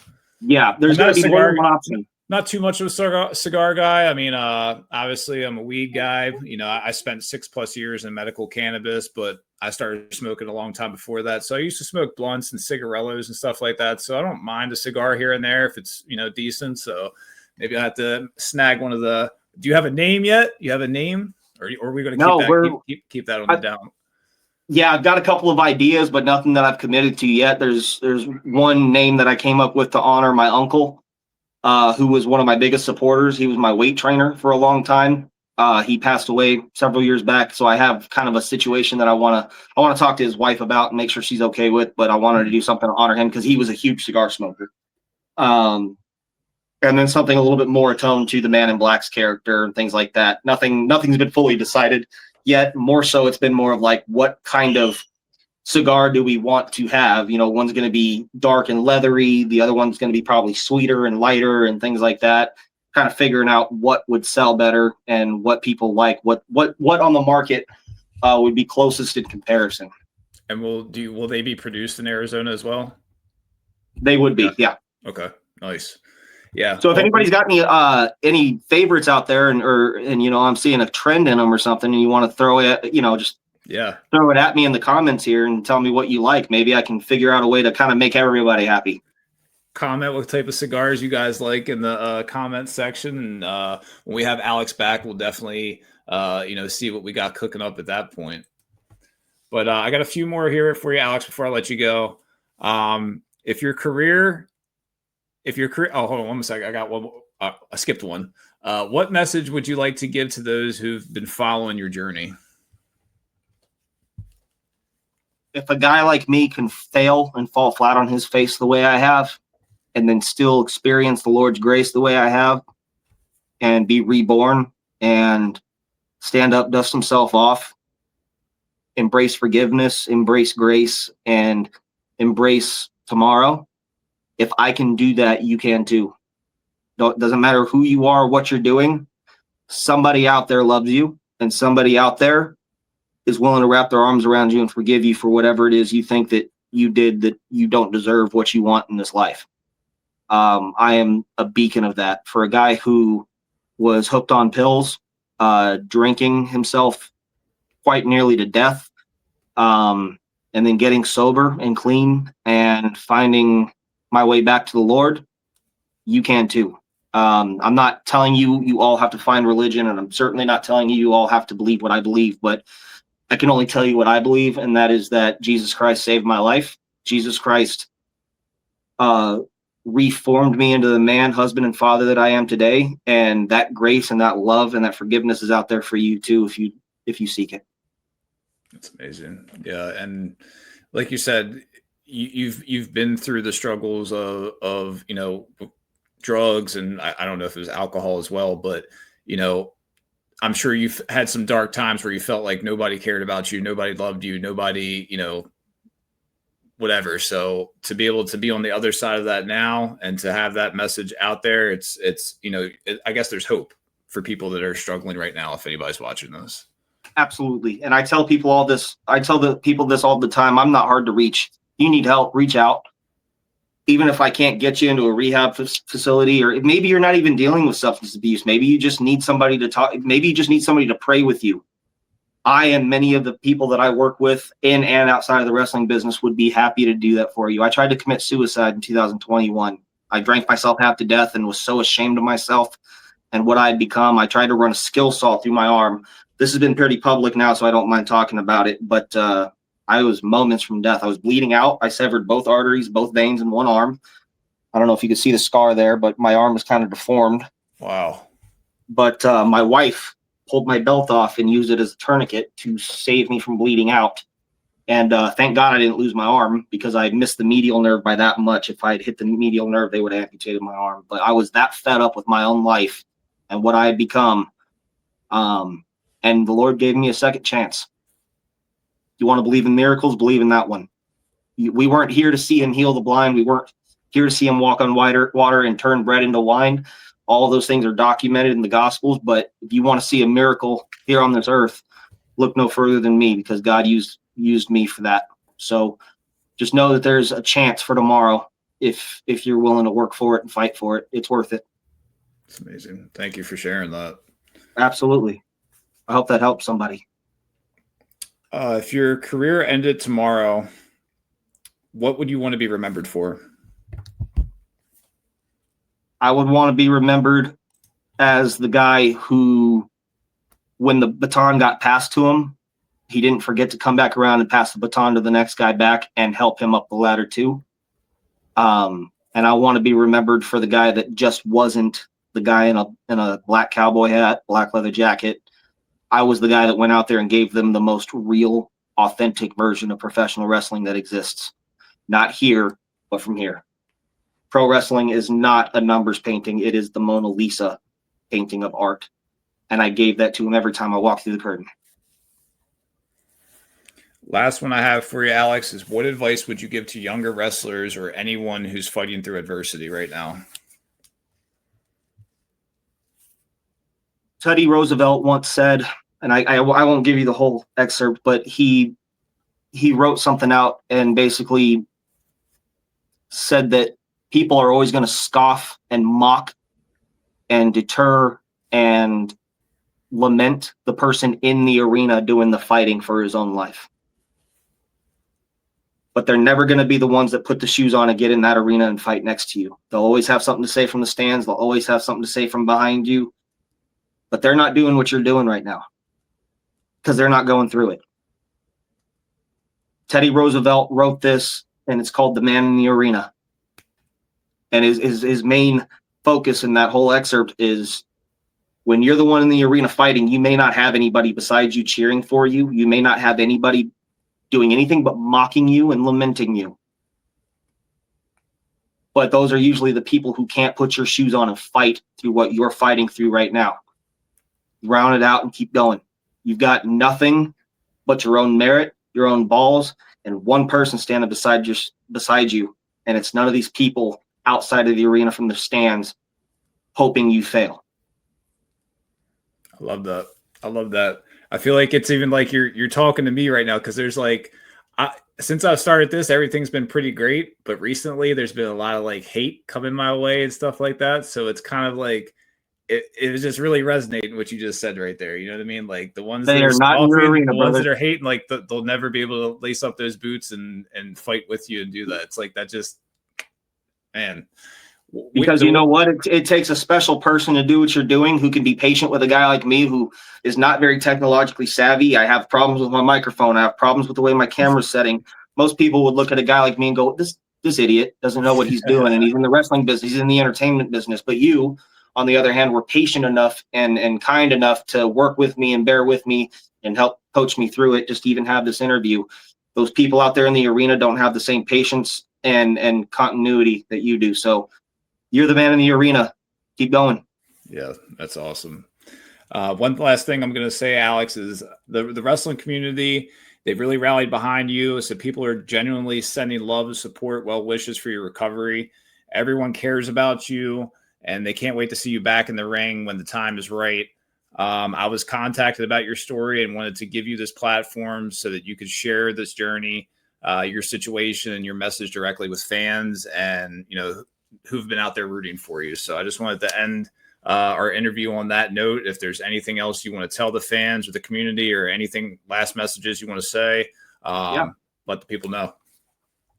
There's going to be more than one option. Not too much of a cigar guy. I mean, obviously I'm a weed guy. I spent 6+ years in medical cannabis, but I started smoking a long time before that. So I used to smoke blunts and cigarillos and stuff like that. So I don't mind a cigar here and there if it's, decent. So maybe I have to snag one of the, do you have a name yet? You have a name or are we going to keep that on the down? Yeah, I've got a couple of ideas, but nothing that I've committed to yet. There's one name that I came up with to honor my uncle, who was one of my biggest supporters. He was my weight trainer for a long time. He passed away several years back, so I have kind of a situation that I want to talk to his wife about and make sure she's okay with. But I wanted to do something to honor him because he was a huge cigar smoker. And then something a little bit more atoned to the Man in Black's character and things like that. Nothing's been fully decided yet. More so, it's been more of like, what kind of cigar do we want to have? One's going to be dark and leathery. The other one's going to be probably sweeter and lighter and things like that. Kind of figuring out what would sell better and what people like, what on the market would be closest in comparison. And will they be produced in Arizona as well? They would be, yeah. Okay, nice. Yeah. So if anybody's got any favorites out there, and I'm seeing a trend in them or something, and you want to throw it, throw it at me in the comments here and tell me what you like. Maybe I can figure out a way to kind of make everybody happy. Comment what type of cigars you guys like in the comment section, and when we have Alex back, we'll definitely see what we got cooking up at that point. But I got a few more here for you, Alex, before I let you go. If your career, oh, hold on one second. I got one. I skipped one. What message would you like to give to those who've been following your journey? If a guy like me can fail and fall flat on his face the way I have, and then still experience the Lord's grace the way I have, and be reborn and stand up, dust himself off, embrace forgiveness, embrace grace, and embrace tomorrow. If I can do that, you can too. Doesn't matter who you are, what you're doing. Somebody out there loves you, and somebody out there is willing to wrap their arms around you and forgive you for whatever it is you think that you did that you don't deserve what you want in this life. I am a beacon of that. For a guy who was hooked on pills, drinking himself quite nearly to death, and then getting sober and clean and finding my way back to the Lord, you can too. I'm not telling you all have to find religion, and I'm certainly not telling you all have to believe what I believe, but I can only tell you what I believe, and that is that Jesus Christ saved my life. Jesus Christ reformed me into the man, husband, and father that I am today, and that grace and that love and that forgiveness is out there for you too if you seek it. That's amazing. Yeah, and like you said, you've been through the struggles of drugs, and I don't know if it was alcohol as well, but I'm sure you've had some dark times where you felt like nobody cared about you, nobody loved you, nobody, whatever. So to be able to be on the other side of that now and to have that message out there, I guess there's hope for people that are struggling right now, if anybody's watching this. Absolutely. And I tell people all this. I tell the people this all the time. I'm not hard to reach. You need help, reach out. Even if I can't get you into a rehab facility, or maybe you're not even dealing with substance abuse. Maybe you just need somebody to talk. Maybe you just need somebody to pray with you. I and many of the people that I work with in and outside of the wrestling business would be happy to do that for you. I tried to commit suicide in 2021. I drank myself half to death and was so ashamed of myself and what I had become. I tried to run a skill saw through my arm. This has been pretty public now, so I don't mind talking about it. But I was moments from death. I was bleeding out. I severed both arteries, both veins in one arm. I don't know if you could see the scar there, but my arm was kind of deformed. Wow. But my wife pulled my belt off and used it as a tourniquet to save me from bleeding out. And thank God I didn't lose my arm, because I missed the medial nerve by that much. If I had hit the medial nerve, they would have amputated my arm. But I was that fed up with my own life and what I had become. And the Lord gave me a second chance. You want to believe in miracles? Believe in that one. We weren't here to see him heal the blind. We weren't here to see him walk on water and turn bread into wine. All of those things are documented in the Gospels. But if you want to see a miracle here on this earth, look no further than me, because God used me for that. So just know that there's a chance for tomorrow if you're willing to work for it and fight for it. It's worth it. It's amazing. Thank you for sharing that. Absolutely. I hope that helps somebody. If your career ended tomorrow, what would you want to be remembered for? I would want to be remembered as the guy who, when the baton got passed to him, he didn't forget to come back around and pass the baton to the next guy back and help him up the ladder too. And I want to be remembered for the guy that just wasn't the guy in a black cowboy hat, black leather jacket. I was the guy that went out there and gave them the most real, authentic version of professional wrestling that exists. Not here, but from here. Pro wrestling is not a numbers painting. It is the Mona Lisa painting of art. And I gave that to him every time I walked through the curtain. Last one I have for you, Alex, is what advice would you give to younger wrestlers or anyone who's fighting through adversity right now? Teddy Roosevelt once said, and I won't give you the whole excerpt, but he wrote something out and basically said that people are always going to scoff and mock and deter and lament the person in the arena doing the fighting for his own life. But they're never going to be the ones that put the shoes on and get in that arena and fight next to you. They'll always have something to say from the stands. They'll always have something to say from behind you. But they're not doing what you're doing right now because they're not going through it. Teddy Roosevelt wrote this, and it's called The Man in the Arena. And his main focus in that whole excerpt is when you're the one in the arena fighting, you may not have anybody besides you cheering for you. You may not have anybody doing anything but mocking you and lamenting you. But those are usually the people who can't put your shoes on and fight through what you're fighting through right now. Round it out and keep going. You've got nothing but your own merit, your own balls, and one person standing beside you. And it's none of these people outside of the arena from the stands hoping you fail. I love that. I feel like it's even like you're talking to me right now, because there's like, since I've started this, everything's been pretty great, but recently there's been a lot of like hate coming my way and stuff like that. So it's kind of like it was just really resonating what you just said right there. You know what I mean? Like the ones that are not in your arena, the ones that are hating, like they'll never be able to lace up those boots and fight with you and do that. It's like that just, man. Because you know what? It takes a special person to do what you're doing who can be patient with a guy like me who is not very technologically savvy. I have problems with my microphone. I have problems with the way my camera's setting. Most people would look at a guy like me and go, this idiot doesn't know what he's doing. And he's in the wrestling business. He's in the entertainment business. But you, on the other hand, were patient enough and kind enough to work with me and bear with me and help coach me through it just to even have this interview. Those people out there in the arena don't have the same patience and continuity that you do. So you're the man in the arena. Keep going. Yeah, that's awesome. One last thing I'm going to say, Alex, is the wrestling community, they've really rallied behind you. So people are genuinely sending love, support, well wishes for your recovery. Everyone cares about you, and they can't wait to see you back in the ring when the time is right. I was contacted about your story and wanted to give you this platform so that you could share this journey, your situation and your message directly with fans and, who've been out there rooting for you. So I just wanted to end our interview on that note. If there's anything else you want to tell the fans or the community or anything, last messages you want to say, let the people know.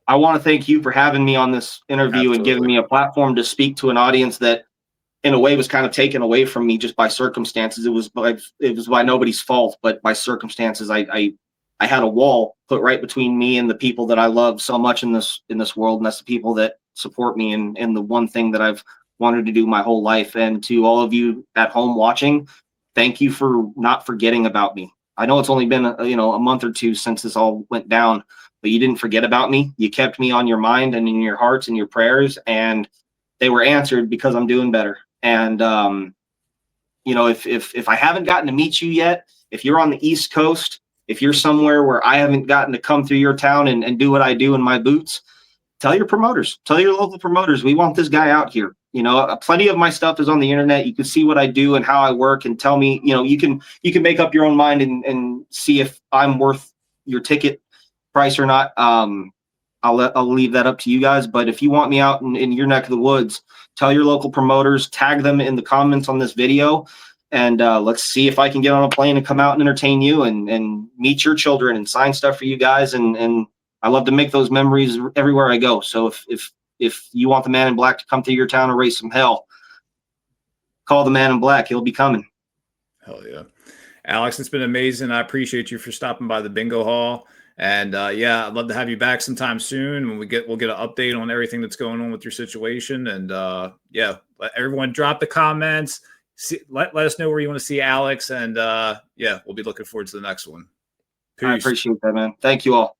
I want to thank you for having me on this interview and giving me a platform to speak to an audience that in a way was kind of taken away from me just by circumstances. It was by nobody's fault, but by circumstances. I had a wall put right between me and the people that I love so much in this world. And that's the people that support me in the one thing that I've wanted to do my whole life. And to all of you at home watching, thank you for not forgetting about me. I know it's only been a month or two since this all went down, but you didn't forget about me. You kept me on your mind and in your hearts and your prayers, and they were answered because I'm doing better. And if I haven't gotten to meet you yet, if you're on the East Coast, if you're somewhere where I haven't gotten to come through your town and do what I do in my boots, tell your promoters, tell your local promoters, we want this guy out here. Plenty of my stuff is on the internet. You can see what I do and how I work and tell me, you can make up your own mind and see if I'm worth your ticket price or not. I'll leave that up to you guys. But if you want me out in your neck of the woods, tell your local promoters, tag them in the comments on this video. And let's see if I can get on a plane and come out and entertain you and meet your children and sign stuff for you guys. And I love to make those memories everywhere I go. So if you want the Man in Black to come through your town and raise some hell, call the Man in Black. He'll be coming. Hell yeah. Alex, it's been amazing. I appreciate you for stopping by the Bingo Hall. And yeah, I'd love to have you back sometime soon when we'll get an update on everything that's going on with your situation. And yeah, let everyone drop the comments. Let us know where you want to see Alex. And yeah, we'll be looking forward to the next one. Peace. I appreciate that, man. Thank you all.